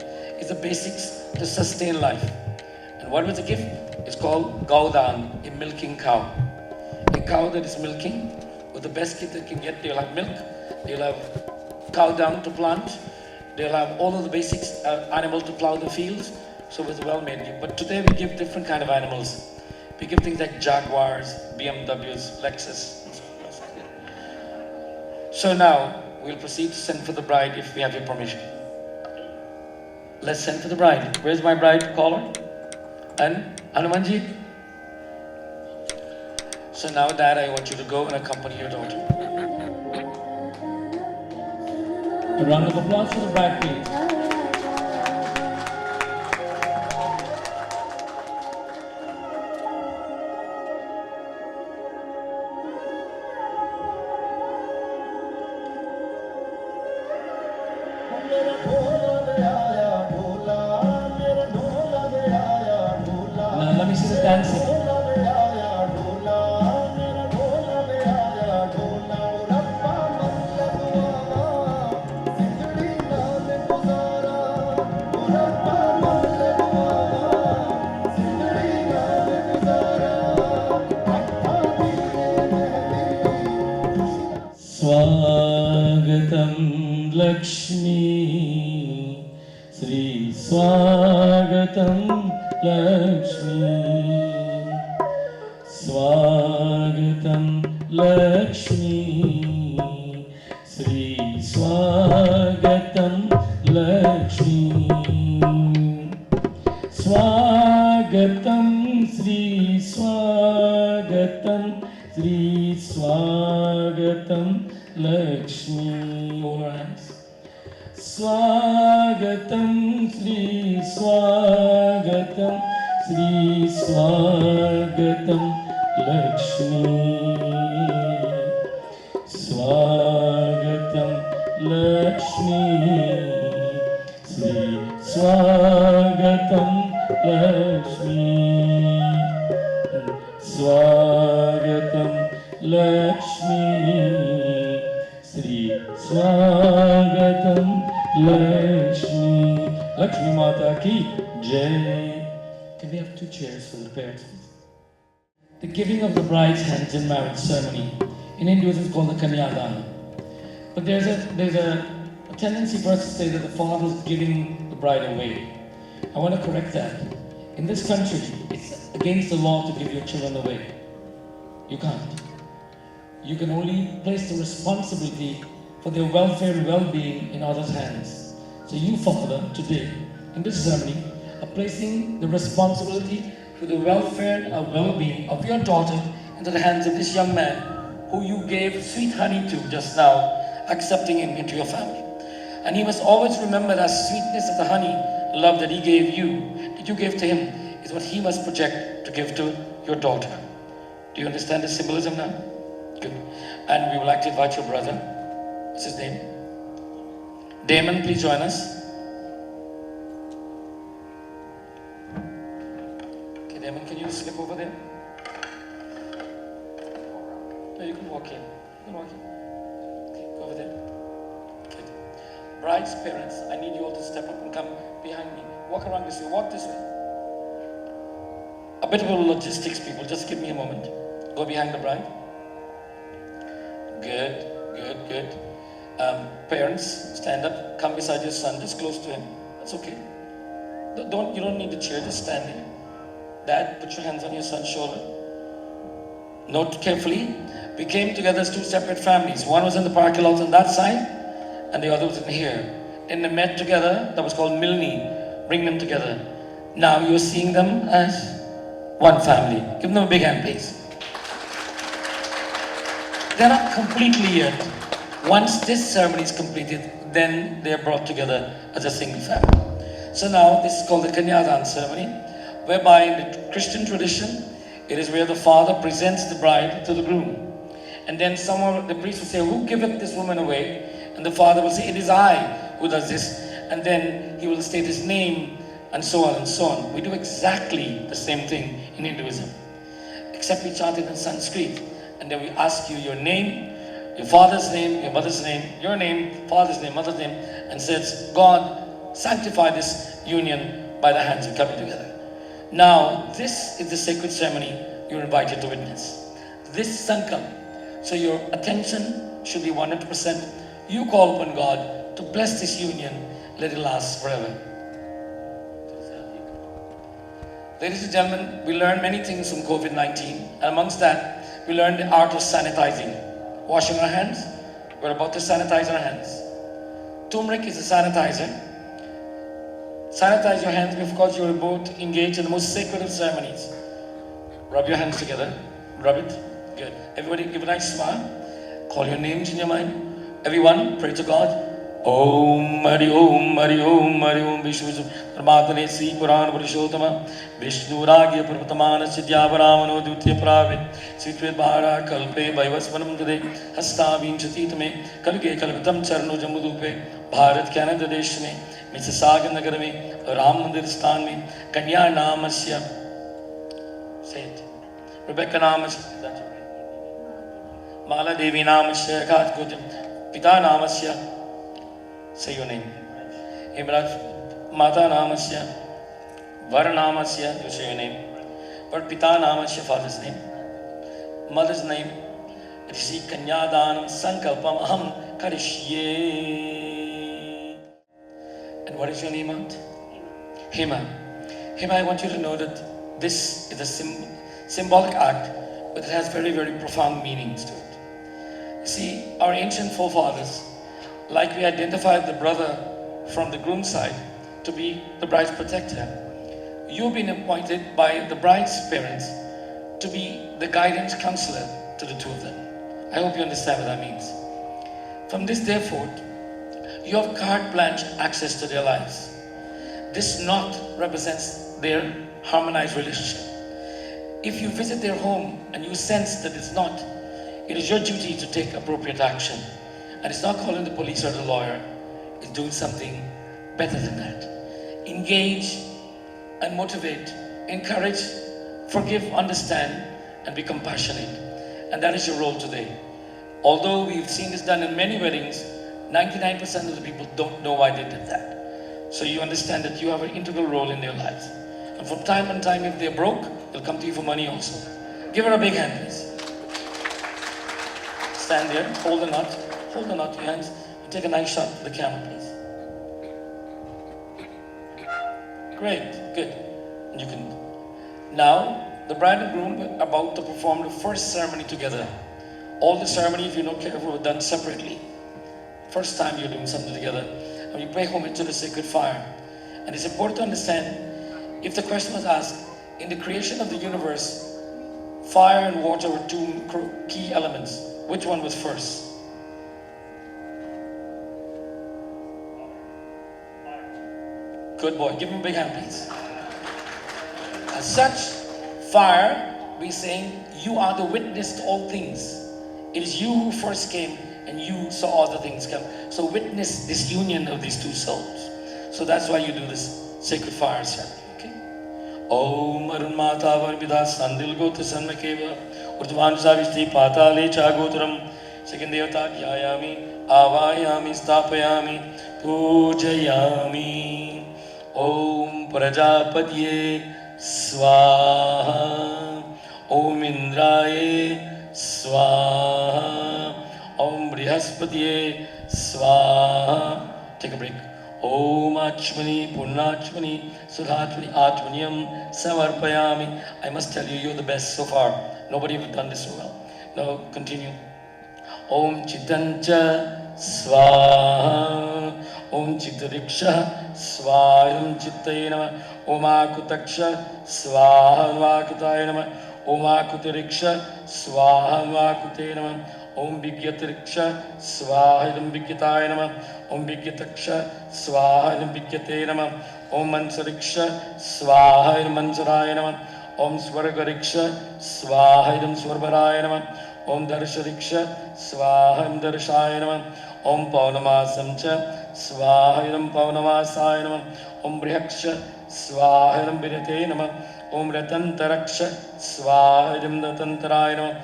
is the basics to sustain life. And what was the gift? It's called Gaudan, a milking cow. A cow that is milking with the best gift they can get. They'll have milk, they'll have cow dung to plant, they'll have all of the basics, animal to plow the fields. So it's a well-made gift. But today we give different kind of animals. We give things like Jaguars, BMWs, Lexus. So now we'll proceed to send for the bride if we have your permission. Let's send for the bride. Where's my bride caller? And Hanumanji? So now, Dad, I want you to go and accompany your daughter. A round of applause for the bride, please. Now let me see the dancing. Swagatam Lakshmi, Sri Swagatam Lakshmi, Swagatam Lakshmi, Sri Swagatam Lakshmi, Swagatam Sri Swagatam Sri Swagatam Lakshmi. More hands. Swagatam Sri Swagatam Sri Swagatam Lakshmi. Swagatam Lakshmi. Sri Swagatam Lakshmi. Swagatam Lakshmi. Sri Swagatam Lakshmi. Lakshmi Mata ki Jai. Can we have 2 chairs for the parents? The giving of the bride's hands in marriage ceremony in Hinduism is called the Kanyadana. But there's a tendency for us to say that the father is giving the bride away. I want to correct that. In this country, it's against the law to give your children away. You can't. You can only place the responsibility for their welfare and well-being in others' hands. So you, father, today, in this ceremony, are placing the responsibility for the welfare and well-being of your daughter into the hands of this young man who you gave sweet honey to just now, accepting him into your family. And he must always remember that sweetness of the honey, love that he gave you, that you gave to him, is what he must project to give to your daughter. Do you understand the symbolism now? Good. And we would like to invite your brother. What's his name? Damon, please join us. Okay, Damon, can you slip over there? No, you can walk in. You can walk in. Okay, go over there. Good. Bride's parents, I need you all to step up and come behind me. Walk around this way. Walk this way. A bit of logistics, people. Just give me a moment. Go behind the bride. Good, good, good. Parents, stand up. Come beside your son. Just close to him. That's okay. You don't need a chair. Just stand there. Dad, put your hands on your son's shoulder. Note carefully. We came together as two separate families. One was in the parking lot on that side, and the other was in here. And they met together. That was called Milni. Bring them together. Now you're seeing them as one family. Give them a big hand, please. They're not completely yet. Once this ceremony is completed, then they're brought together as a single family. So now this is called the Kanyadan ceremony, whereby in the Christian tradition, it is where the father presents the bride to the groom. And then someone, the priest will say, who giveth this woman away? And the father will say, it is I who does this. And then he will state his name, and so on and so on. We do exactly the same thing in Hinduism, except we chant it in Sanskrit. And then we ask you your name, your father's name, your mother's name, your name, father's name, mother's name, and says, God, sanctify this union by the hands of coming together. Now, this is the sacred ceremony you're invited to witness. This is Sankam. So your attention should be 100%. You call upon God to bless this union, let it last forever. Ladies and gentlemen, we learned many things from COVID-19, and amongst that, we learned the art of sanitizing. Washing our hands, we're about to sanitize our hands. Turmeric is a sanitizer. Sanitize your hands because you are about to engage in the most sacred of ceremonies. Rub your hands together, rub it. Good. Everybody give a nice smile. Call your names in your mind. Everyone, pray to God. Om Hari Om Hari Om Hari Om Vishnu Paramatmane Sri Puran Purushotama Vishnu Ragya Purvatamana Siddhyaparamano Dutya Pravit Sitvet Bhara Kalpe Vaivasvanam Dade Hasta Vinchati Tame Kalge Kalvatam Charno Jambudupe Bharat Canada Desh में मिसिसागर नगर में राम मंदिर स्थान में कन्या नामस्य say it Rebecca नामस्य Mala Devi नामस्य Kat Kutim Pita नामस्य say your name Himraj Mata नामस्य Var नामस्य you say your name but Pita नामस्य father's name mother's name Rishi Kanyadanam Sankalpam Aham Karishye. And what is your name, Aunt? Hema. Hema, I want you to know that this is a symbolic act, but it has very, very profound meanings to it. See, our ancient forefathers, like we identified the brother from the groom's side to be the bride's protector, you've been appointed by the bride's parents to be the guidance counselor to the two of them. I hope you understand what that means. From this day forth, you have carte blanche access to their lives. This knot represents their harmonized relationship. If you visit their home and you sense that it's not, it is your duty to take appropriate action. And it's not calling the police or the lawyer, it's doing something better than that. Engage and motivate, encourage, forgive, understand, and be compassionate. And that is your role today. Although we've seen this done in many weddings, 99% of the people don't know why they did that. So you understand that you have an integral role in their lives. And from time to time, if they're broke, they'll come to you for money also. Give her a big hand, please. Stand there, hold the knot in your hands, and take a nice shot for the camera, please. Great, good. And you can. Now, the bride and groom are about to perform the first ceremony together. All the ceremony, if you're not careful, were done separately. First time you're doing something together, and you pay homage to the sacred fire. And it's important to understand, if the question was asked, in the creation of the universe, fire and water were two key elements. Which one was first? Good boy. Give him a big hand, please. As such, fire, we're saying, you are the witness to all things. It is you who first came, and you saw all the things come. So witness this union of these two souls. So that's why you do this sacred fire ceremony, okay? Om Arun Mata Varmida Sandil Gota Sanmakeva Urdhvan Savishti Patale Chagotram Sekindevata Gyayami Avayami Stapayami Pujayami Om Prajapatye Swaha Om Indraye Swaha Om Brihaspatiye Swaha. Take a break. Om Achmani Purnachmani Sudhachmani Atmaniam Samarpayami. I must tell you, you're the best so far. Nobody has done this so well. Now continue. Om Chitancha Swaha. Om Chitariksha Swaha. Om Chittaya Namah. Om Akutaksha Swaha. Om Akutaya Namah. Om Akutariksha Swaha. Om Akutaya Namah. Om Vigyatariksha Swaha. Om Vigyataya Namah. Om Vigyataksha Swaha. Om Vigyate Namah. Om Mansariksha Swaha. Om Mansaraya Namah. Om Swargariksha Swaha. Om Swarbaraya Namah. Om Darshariksha Swaha. Om Darshaya Namah. Om Paunamasamcha Swaha. Om Paunamasaya Namah. Om Brihaksha Swaha. Om Birate Namah. Om Ratantaraksha Swaha. Om Ratantaraya Namah.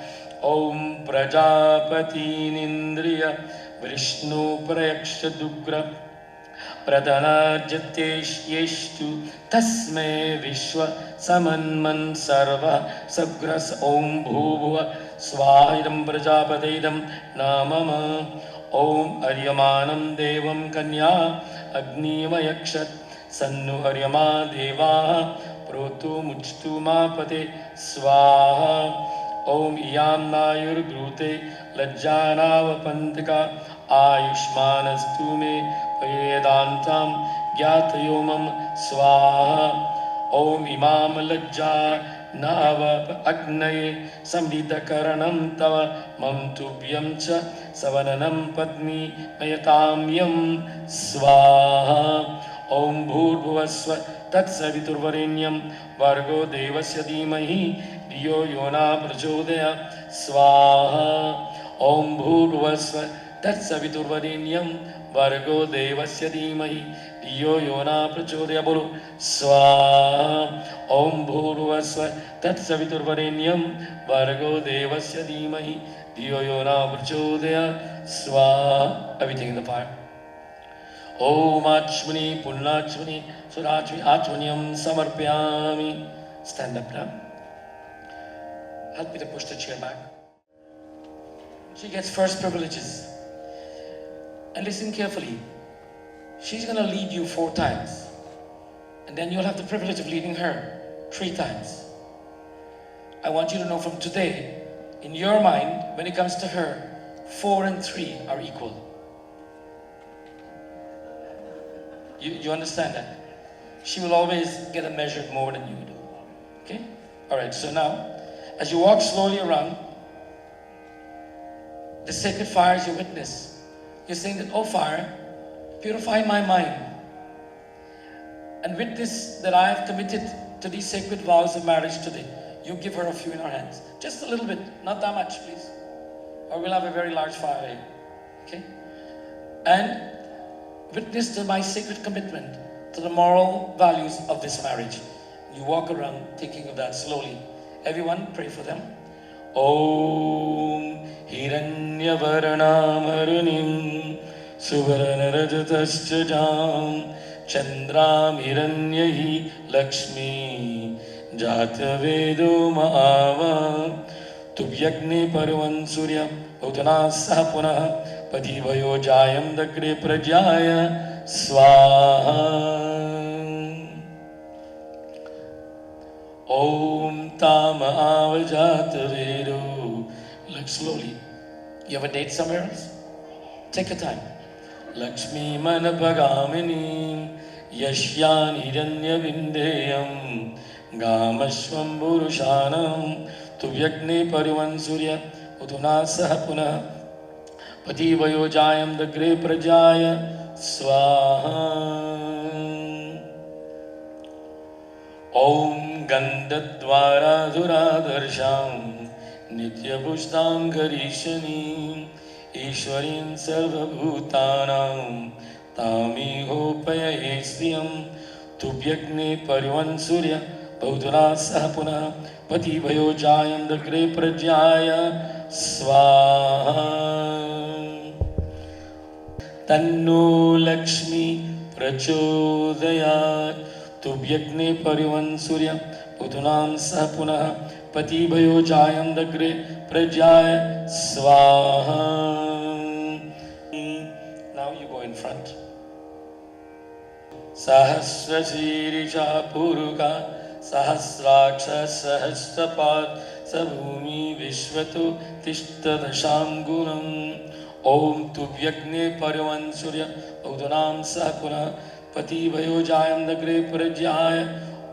Om Prajapati Nindriya Vishnu Prayaksha Dugra Pradhanajateshyestu Tasme Vishwa Samanman Sarva Sagras Om Bhuva Swahidam Prajapatidam Namama Om Aryamanam Devam Kanya Agnivayakshat Sannu Aryama Deva Protu Mujtu Mapate Swaha Om Iyam Nayur Brute Lajjanav Pantika Ayushmanastu me Vedantam Gyatayomam Swaha Om Imam Lajja Nava Agnaye Samvidakaranam Tava Mamtubhyam Cha Savananam Padmi Mayatam Yam Swaha Om Bhurvasva Tatsaviturvarenyam Vargo Devasya Dhimahi Diyo Yona Prachodaya Swaha Om Bhurvasva Tatsaviturvarenyam Vargo Devasya Dhimahi Diyo Yona Prachodaya Bolo Swaha Om Bhurvasva Tatsaviturvarenyam Vargo Devasya Dhimahi Diyo Yona Prachodaya Swaha. Everything in the fire. Om Achmani Punnachmani Surachmi Achmaniam Samarpyami. Stand up now. Help me to push the chair back. She gets first privileges. And listen carefully. She's going to lead you 4 times. And then you'll have the privilege of leading her 3 times. I want you to know from today, in your mind, when it comes to her, 4 and 3 are equal. You understand that? She will always get a measure more than you do. Okay? Alright, so now, as you walk slowly around, the sacred fire is your witness. You're saying that, oh fire, purify my mind. And witness that I have committed to these sacred vows of marriage today. You give her a few in her hands. Just a little bit, not that much, please. Or we'll have a very large fire here. Okay? And witness to my sacred commitment to the moral values of this marriage. You walk around thinking of that slowly. Everyone, pray for them. Om Hiranyavaranamarnim Suvaranarajatascha Chandram Hiranyahi Lakshmi Jatavedo Maava Tubhyagne Parvan Surya Utana Sapunah Pativayo Jayam Dagre Prajaya Swaha Om Tama Avajatavedo. Look slowly. You have a date somewhere else? Take your time. Lakshmi Manapagamini Yashyan Hiranya Vindeyam Gamashvam Burushanam Tubhyagne Parivan Surya Uduna Sahapuna Pativayo Jayam Dagre Prajaya Swaha Om Gandhadvara Dhuradarsham Nityabhushtam Karishani Ishwarin Sarvabhutanam Tamiho Payahesyam Tubhyagne Parivan Surya Baudhana Sahapuna Pativayo Jayam Dagre Prajaya Swaha Tanno Lakshmi Prachodayat Tubhyagne Parivan Surya Udunam Sahapuna Pativayo Jayam Dagre Prajaya Swaha. Now you go in front. Sahasra Sirisha Puruka Sahasraksha Sahasrapad सभूमि विश्वतो तिष्ठदशां गुणम् ॐ तुभ्यग्ने पर्यवन् सूर्य औदनां सह पुनः पतिभयोजायं दग्रे प्रज्याय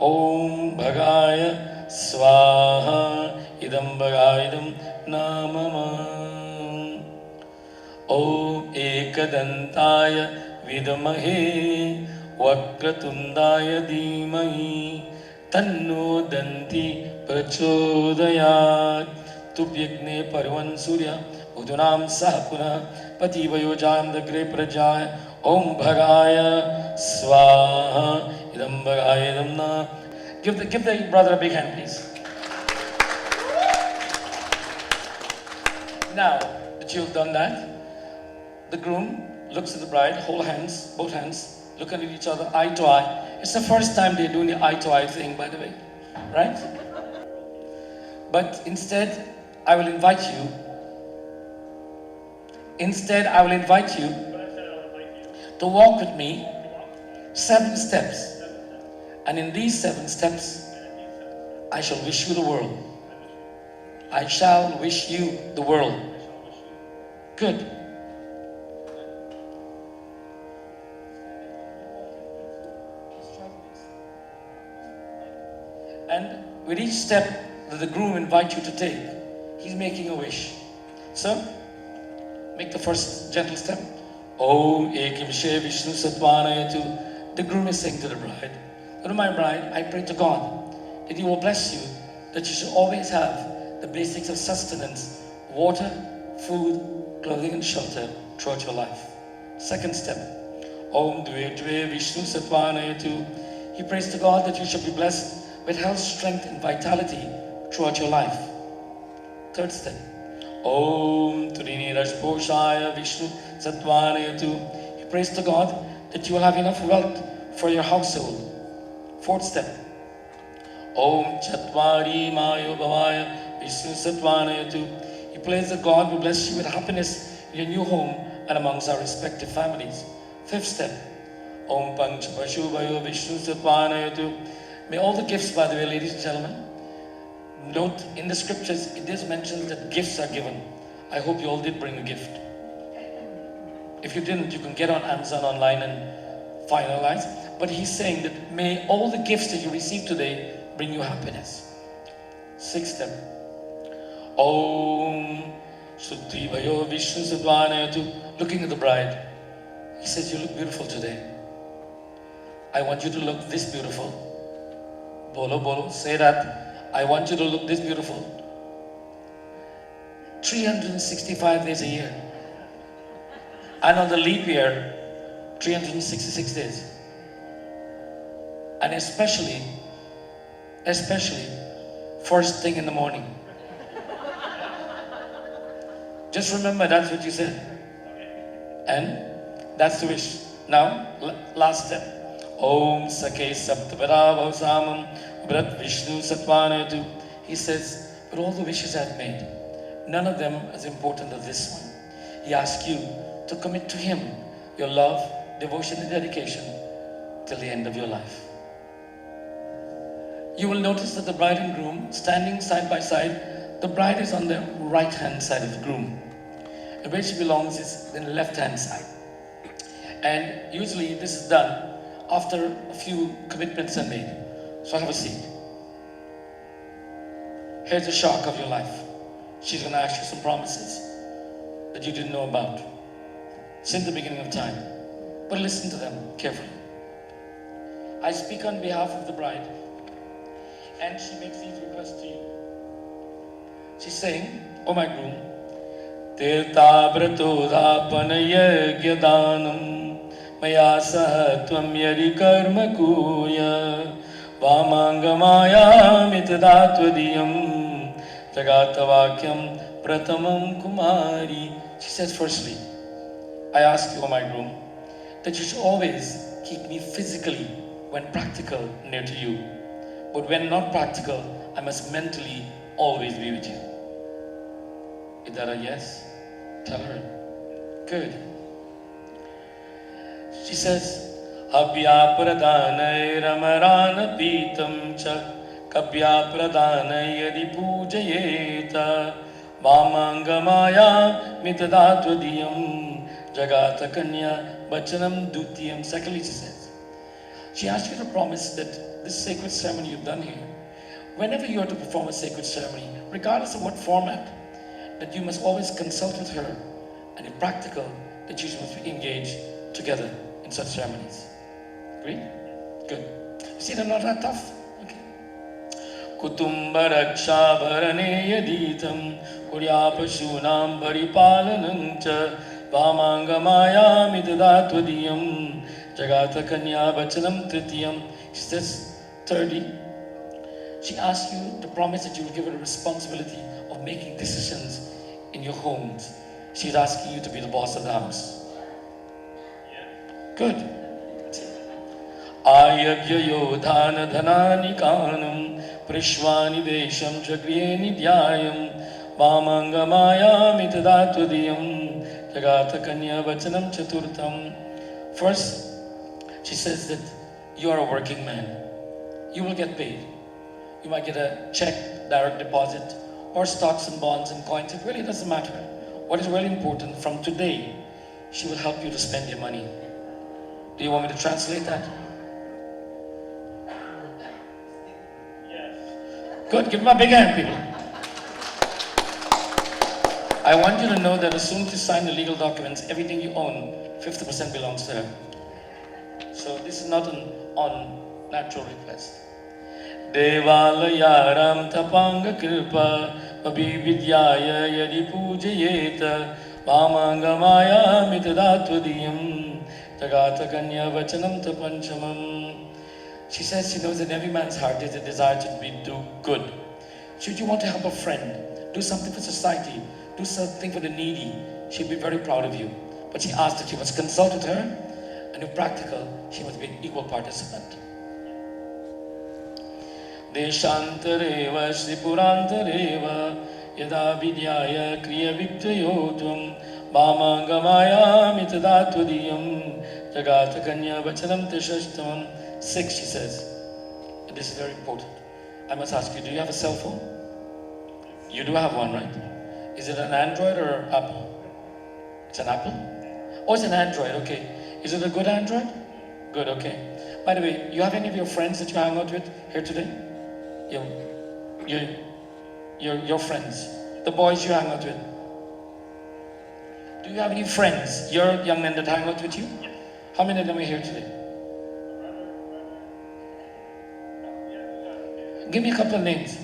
ॐ भगाय स्वाहा इदं भगायदं नमः ॐ एकदन्ताय विद्महे वक्रतुण्डाय धीमहि तन्नो दन्ति प्रचोदयात् तुभ्यग्ने पर्वन् सूर्य उदुनां सह पुनः पतिवयोजां दग्रे प्रजाय ॐ भगाय स्वाहा इदं भगाय इदं न give the brother a big hand please. Now that you've done that, the groom looks at the bride, hold hands, both hands, looking at each other eye to eye. It's the first time they're doing the eye to eye thing, by the way, right? But instead, I will invite you to walk with me 7 steps. And in these 7 steps, I shall wish you the world. I shall wish you the world. Good. And with each step that the groom invites you to take, he's making a wish. So, make the first gentle step. Om Ekim She Vishnu Satvanayatu. The groom is saying to the bride, "Oh my bride, I pray to God that He will bless you, that you should always have the basics of sustenance, water, food, clothing and shelter throughout your life." Second step. Om Dve Dve Vishnu Satvanayatu. He prays to God that you should be blessed with health, strength and vitality throughout your life. Third step. Om Trini Rajposhaya Vishnu Satvanayatu. He prays to God that you will have enough wealth for your household. Fourth step. Om Chatvari Mayo Bhavaya Vishnu Satvanayatu. He prays that God will bless you with happiness in your new home and amongst our respective families. Fifth step. Om Panchapashubhayo Vishnu Satvanayatu. May all the gifts, by the way, ladies and gentlemen, note in the scriptures, it is mentioned that gifts are given. I hope you all did bring a gift. If you didn't, you can get on Amazon online and finalize. But he's saying that may all the gifts that you receive today bring you happiness. Sixth step. Om Shuddhi Bhayo Vishnu Sadvanayatu. Looking at the bride, he says, "You look beautiful today. I want you to look this beautiful." Bolo, bolo, say that. I want you to look this beautiful. 365 days a year. And on the leap year, 366 days. And especially first thing in the morning. Just remember that's what you said. And that's the wish. Now, last step. Om Sakhe Saptabara Bhavsamam Brat Vishnu Satvanayatu. He says, but all the wishes I've made, none of them as important as this one. He asks you to commit to Him your love, devotion and dedication till the end of your life. You will notice that the bride and groom standing side by side, the bride is on the right hand side of the groom. And where she belongs is in the left hand side. And usually this is done after a few commitments are made. So have a seat. Here's the shock of your life. She's going to ask you some promises that you didn't know about since the beginning of time. But listen to them carefully. I speak on behalf of the bride, and she makes these requests to you. She's saying, "Oh my groom, Tirtha Bratodhapanayagyadanam Maya Saha Tvam Yari Karma Kuya Vamangamaya Mitadatvadiyam Jagatavakyam Pratamam Kumari." She says, firstly, I ask you, O my groom, that you should always keep me physically, when practical, near to you. But when not practical, I must mentally always be with you. Is that a yes? Tell her. Good. She says, "Abhya pradanay ramarana pitam cha Kavya प्रदान यदि पूजयेत वामांगमाया मितदात्वदीयं जगात कन्या वचनम द्वितीयम. Secondly, she says, she asked you to promise that this sacred ceremony you've done here, whenever you are to perform a sacred ceremony, regardless of what format, that you must always consult with her, and if practical, that you must engage together in such ceremonies. Agreed? Good. You see, they're not that tough. Okay. Kutumba raksha bharane yaditam kuryapashunam paripalanancha vamangamaya midadatvadiyam jagata kanya vachanam tritiyam. She says, thirdly, she asks you to promise that you will give her a responsibility of making decisions in your homes. She's asking you to be the boss of the house. Good. Ayagyayo dhana dhanani kanam prishvani desham chakriye nidhyayam vamangamaya mitadatvadiyam jagata kanya vachanam chaturtham. First, she says that you are a working man. You will get paid. You might get a check, direct deposit, or stocks and bonds and coins. It really doesn't matter. What is really important, from today, she will help you to spend your money. Do you want me to translate that? Yes. Good, give me a big hand, people. I want you to know that as soon as you sign the legal documents, everything you own, 50% belongs to her. So this is not an unnatural request. Devalayam tapanga kripa Abhividyaya yadi pujayeta Vamangamaya mitadatvadiyam Jagata kanya vachanam tapanchamam. She says she knows that every man's heart is a desire to do good. Should you want to help a friend, do something for society, do something for the needy, she'd be very proud of you. But she asked that you must consult with her, and if practical, she must be an equal participant. Deshantareva Sripurantareva Yada Vidyaya Kriya Viktayotam Vamangamaya Mitadatvadiyam Jagata Kanya Vachanam Tashashtam. 6, she says, and this is very important. I must ask you, do you have a cell phone? You do have one, right? Is it an Android or Apple? It's an Apple? Oh, it's an Android, okay. Is it a good Android? Good, okay. By the way, you have any of your friends that you hang out with here today? Your friends, the boys you hang out with. Do you have any friends, your young men that hang out with you? How many of them are here today? Give me a couple of names.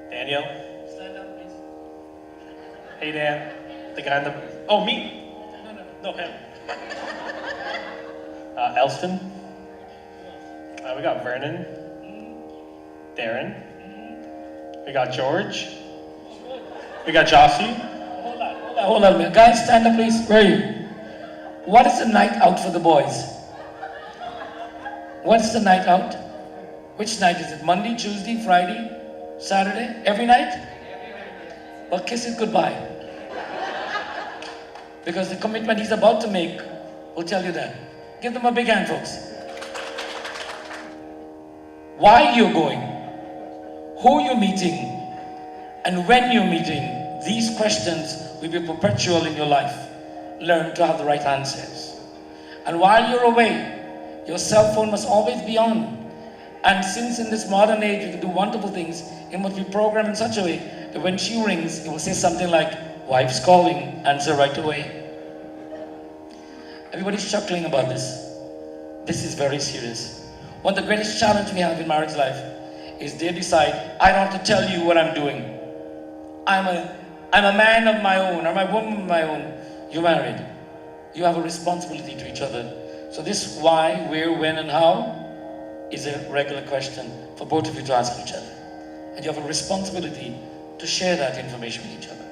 Daniel. Stand up, please. Hey, Dan. The guy in the... Oh, me? No, him. Elston. We got Vernon. Darren. We got George. We got Jossie. Hold on a minute. Guys, stand up, please. Where are you? What is the night out for the boys? What's the night out? Which night is it? Monday, Tuesday, Friday, Saturday? Every night? Well, kiss it goodbye. Because the commitment he's about to make will tell you that. Give them a big hand, folks. Why you're going, who you're meeting, and when you're meeting, these questions will be perpetual in your life. Learn to have the right answers. And while you're away, your cell phone must always be on. And since in this modern age you can do wonderful things, it must be programmed in such a way that when she rings, it will say something like, "Wife's calling, answer right away." Everybody's chuckling about this. This is very serious. One of the greatest challenges we have in marriage life is they decide, I don't have to tell you what I'm doing. I'm a man of my own, I'm a woman of my own. You're married. You have a responsibility to each other. So this why, where, when, and how is a regular question for both of you to ask each other. And you have a responsibility to share that information with each other.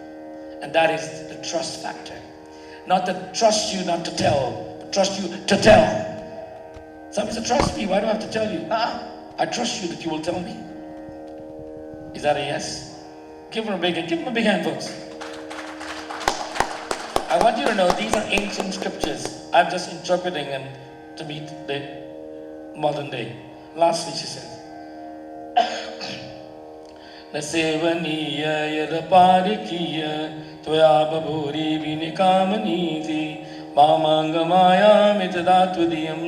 And that is the trust factor. Not to trust you not to tell, but trust you to tell. Somebody said, trust me, why do I have to tell you? I trust you that you will tell me. Is that a yes? Give him a big hand, folks. I want you to know these are ancient scriptures. I'm just interpreting them to meet the modern day. Lastly, she says, न सेवनीय यदपारिकीय त्वया बभूरि विनिकामनीति मामाङ्गमायामितदात्वदीयं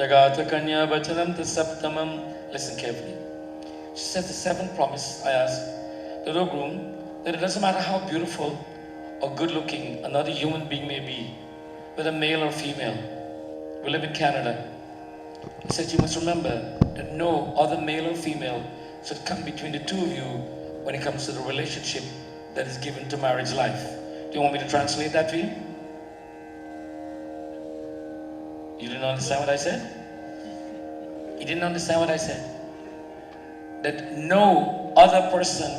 जगात कन्या वचनं सप्तमं. Listen carefully. She says the seventh promise I asked the little groom that it doesn't matter how beautiful or good looking another human being may be, whether male or female. We live in Canada. He said you must remember that no other male or female should come between the two of you when it comes to the relationship that is given to marriage life. Do you want me to translate that for you? You didn't understand what I said? You didn't understand what I said? That no other person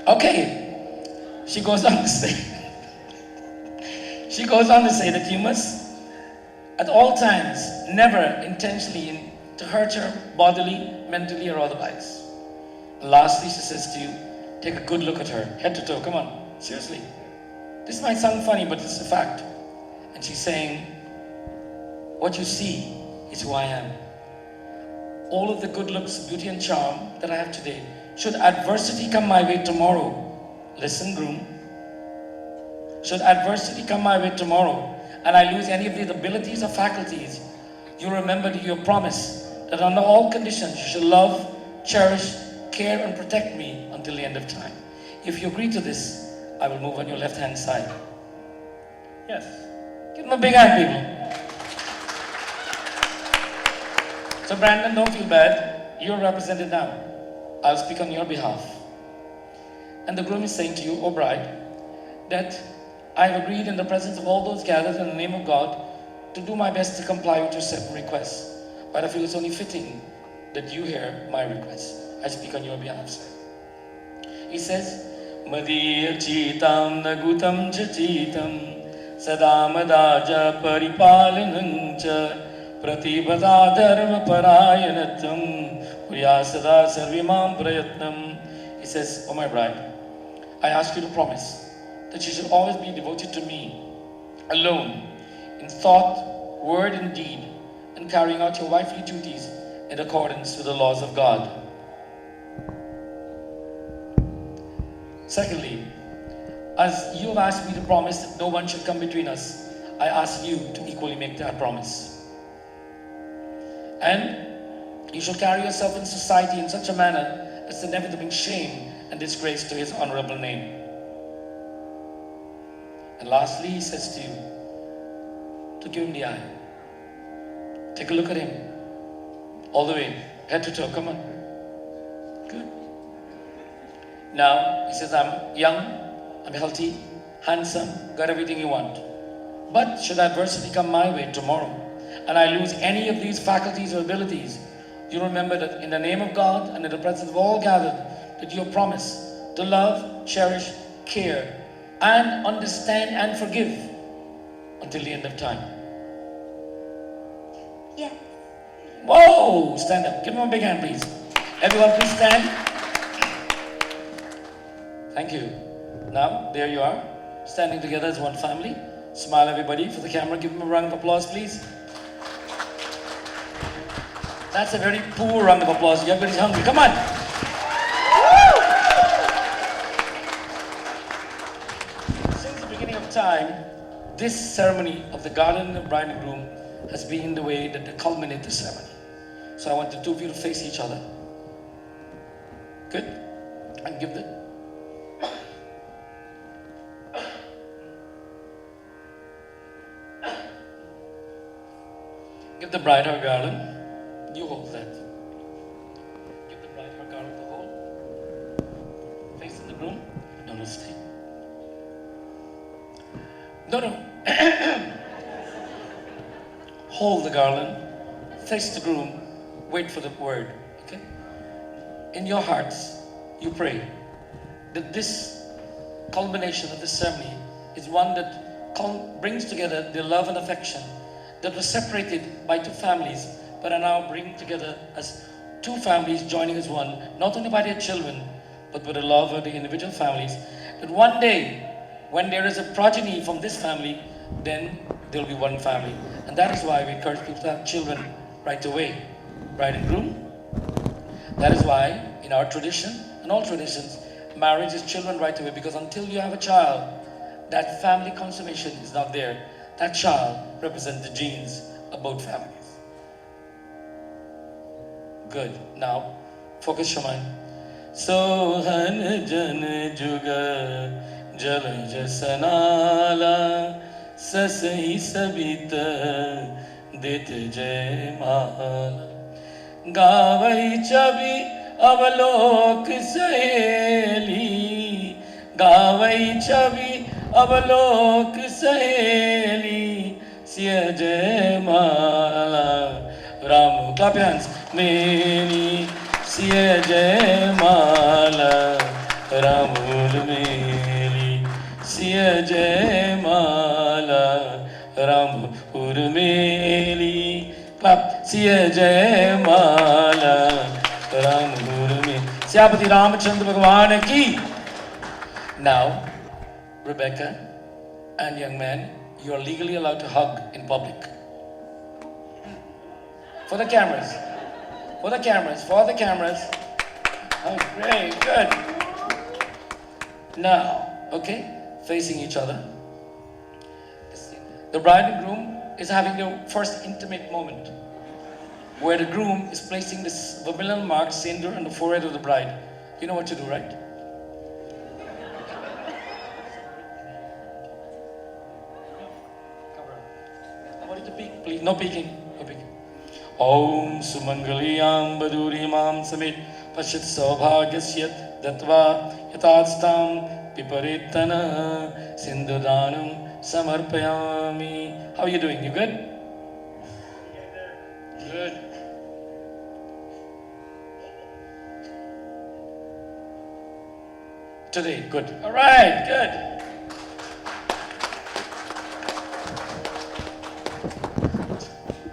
okay, she goes on to say that you must at all times never intentionally to hurt her bodily, mentally or otherwise. And lastly, she says to you, take a good look at her, head to toe. Come on, seriously. This might sound funny, but it's a fact. And she's saying, what you see is who I am. All of the good looks, beauty and charm that I have today, should adversity come my way tomorrow, listen groom, should adversity come my way tomorrow and I lose any of these abilities or faculties, you remember that you have promised that under all conditions you shall love, cherish, care and protect me until the end of time. If you agree to this, I will move on your left hand side. Yes. Give them a big hand, people. So Brandon, don't feel bad. You're represented now. I'll speak on your behalf. And the groom is saying to you, O bride, that I have agreed in the presence of all those gathered in the name of God to do my best to comply with your seven requests. But I feel it's only fitting that you hear my request. I speak on your behalf, sir. He says, Madhya Chitam Nagutam Chachitam Sadamadaja Paripalanancha Pratibhada Dharma Parayanatam Puriyasada Sarvimam Prayatnam. He says, Oh my bride, I ask you to promise that you should always be devoted to me, alone, in thought, word and deed, and carrying out your wifely duties in accordance with the laws of God. Secondly, as you have asked me to promise that no one should come between us, I ask you to equally make that promise. And you shall carry yourself in society in such a manner as to never to bring shame and disgrace to his honorable name. And lastly, he says to you, to give him the eye. Take a look at him. All the way, head to toe, come on. Good. Now, he says, I'm young, I'm healthy, handsome, got everything you want. But should adversity come my way tomorrow, and I lose any of these faculties or abilities, you remember that in the name of God and in the presence of all gathered, that you have promised to love, cherish, care, and understand and forgive until the end of time. Yeah. Whoa! Stand up. Give him a big hand, please. Everyone, please stand. Thank you. Now, there you are, standing together as one family. Smile, everybody, for the camera. Give them a round of applause, please. That's a very poor round of applause. Everybody's hungry. Come on. Since the beginning of time, this ceremony of the garden of bride and groom has been the way that they culminate the ceremony. So I want the two of you to face each other. Good? And give the... Give the bride her garland. You hold that. Give the bride her garland to hold. Facing the groom. No, stay. No. Hold the garland. Face the groom. Wait for the word. Okay? In your hearts, you pray that this culmination of this ceremony is one that brings together the love and affection that were separated by two families, but are now bringing together as two families joining as one, not only by their children, but with the love of the individual families, that one day, when there is a progeny from this family, then there will be one family. And that is why we encourage people to have children right away. bride and groom. That is why in our tradition and all traditions, marriage is children right away, because until you have a child, that family consummation is not there. That child represents the genes of both families. Good. Now, focus your mind. Sohan jan juga jal jasanala sasahi sabita dit jay mala गावई छवि अवलोक सहेली गावई छवि अवलोक सहेली सिय जय माला Ram clap your hands मेरी सिय जय माला रामुल मेरी सिय जय माला रामुल मेरी clap सिय जय माला रामुल में सियापति रामचंद्र भगवान की. Now, Rebecca and young man, you are legally allowed to hug in public. For the cameras. For the cameras. For the cameras. Oh, great. Good. Now, okay, facing each other. The bride and groom is having their first intimate moment, where the groom is placing this vermilion mark, cinder, on the forehead of the bride. You know what to do, right? I want you to peek, please. No peeking. No peeking. Om Sumangaliyam Baduriyamam Samit Pashat Saubhagasyat Datva Yatatstam Piparitana Sindhudanam Samarpayami. How are you doing? You good? Good. Today, good. All right, good.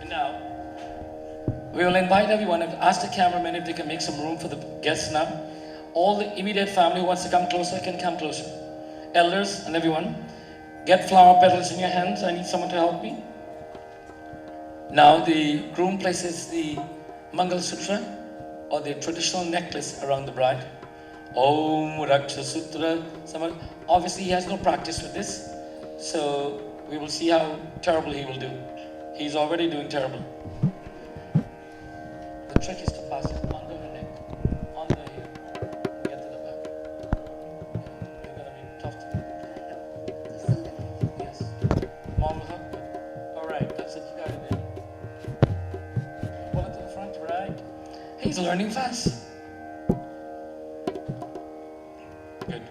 And now, we will invite everyone. I've asked the cameraman if they can make some room for the guests now. All the immediate family who wants to come closer can come closer. Elders and everyone, get flower petals in your hands. I need someone to help me. Now the groom places the Mangal Sutra, or the traditional necklace, around the bride. Om Raksha Sutra. Obviously he has no practice with this, so we will see how terrible he will do. He's already doing terrible. The trick is to pass it under the neck, on the hip, get to the back. You're going to be tough to do. Yes. Mom will help you. All right, that's it. You got it there. Pull it to the front, right? He's learning fast. Good.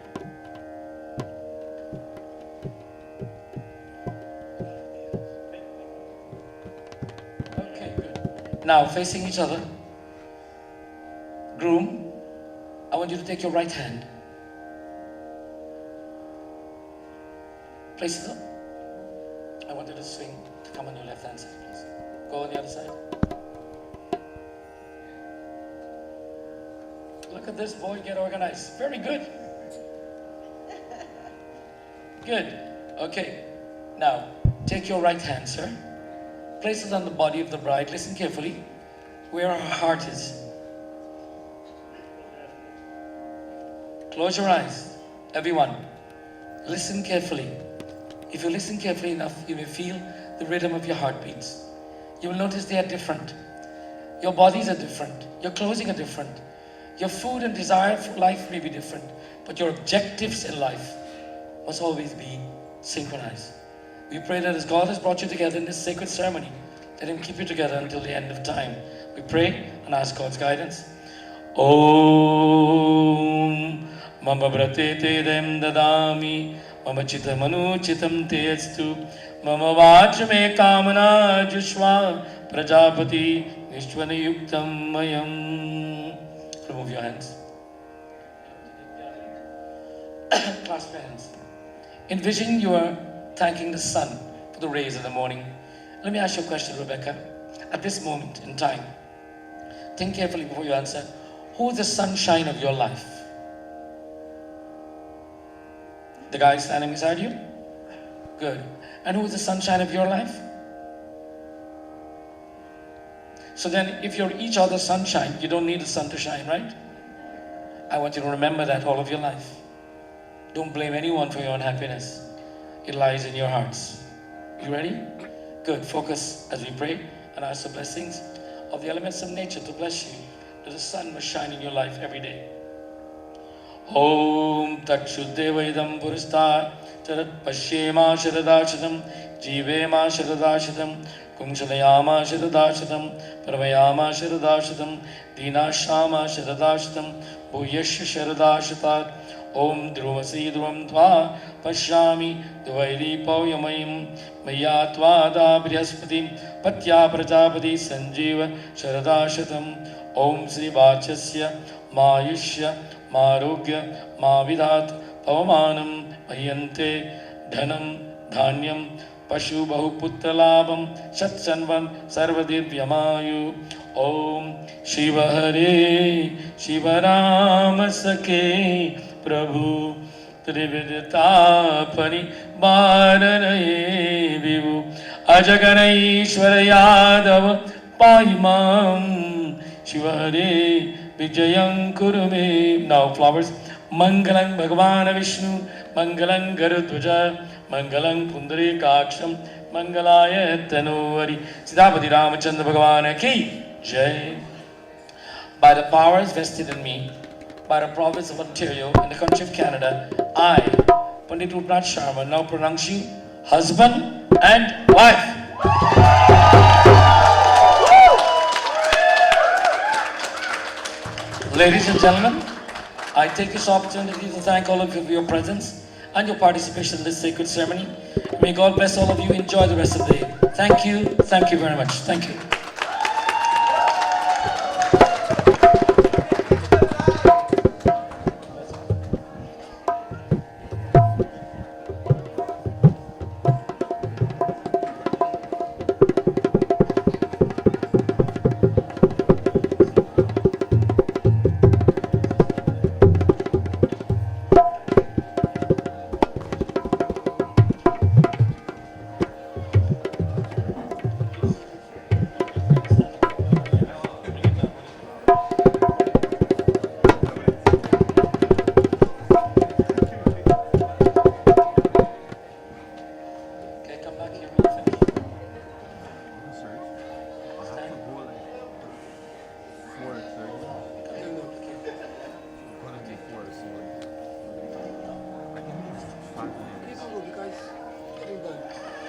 Okay, good. Now, facing each other. Groom, I want you to take your right hand. Place it up. I want you to swing to come on your left hand side, please. Go on the other side. Look at this boy get organized. Very good. Good. Okay. Now, take your right hand, sir. Place it on the body of the bride. Listen carefully. Where her heart is. Close your eyes. Everyone. Listen carefully. If you listen carefully enough, you may feel the rhythm of your heartbeats. You will notice they are different. Your bodies are different. Your clothing are different. Your food and desire for life may be different, but your objectives in life must always be synchronized. We pray that as God has brought you together in this sacred ceremony, let Him keep you together until the end of time. We pray and ask God's guidance. Om Mama Brate Te Dem Dadami Mama Chita Manu Chitam Te Astu Mama Vach Me Kamana Jushwa Prajapati Nishvana Yuktam Mayam. Remove your hands. Clasp your hands. Envision you are thanking the sun for the rays of the morning. Let me ask you a question, Rebecca. At this moment in time, think carefully before you answer. Who is the sunshine of your life? The guy standing beside you? Good. And who is the sunshine of your life? So then, if you're each other's sunshine, you don't need the sun to shine, right? I want you to remember that all of your life. Don't blame anyone for your unhappiness. It lies in your hearts. You ready? Good. Focus as we pray and ask the blessings of the elements of nature to bless you. That the sun must shine in your life every day. Om Tat Shuddhevaidam Purustar Charat Pashyema Sharadashadam Jivema Sharadashadam Kumsalayama Sharadashadam Pravayama Sharadashadam Dinashama Sharadashadam Bhuyasya Sharadashatat Om Dhruvasi Dhruvam Tva Pashyami Dvairi Pauyamayim Maya Tvada Brihaspati Patya Prajapati Sanjeeva Sharadashatam Om Sri Vachasya Mayushya Marogya Mavidat Pavamanam Mayante Dhanam Dhanyam Pashu Bahuputralabam Satsanvan Sarvadivyamayu Om Shiva Hare Shiva Rama Sake Prabhu Trividitapani Bharanaye Vivu Ajaganaishwara Yadav Paimam Shiva Hare Vijayam Kurume. Now flowers. Mangalang Bhagavan Vishnu, Mangalang Garudvaja, Mangalang Pundari Kaksham, Mangalaya Tanuvari, Siddhapati Ramachandra Bhagavan Ki Jai. By the powers vested in me, by the province of Ontario and the country of Canada, I, Pandit Rupnath Sharma, now pronounce you husband and wife. Ladies and gentlemen, I take this opportunity to thank all of you for your presence and your participation in this sacred ceremony. May God bless all of you. Enjoy the rest of the day. Thank you. Thank you very much. Thank you.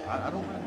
I don't mind.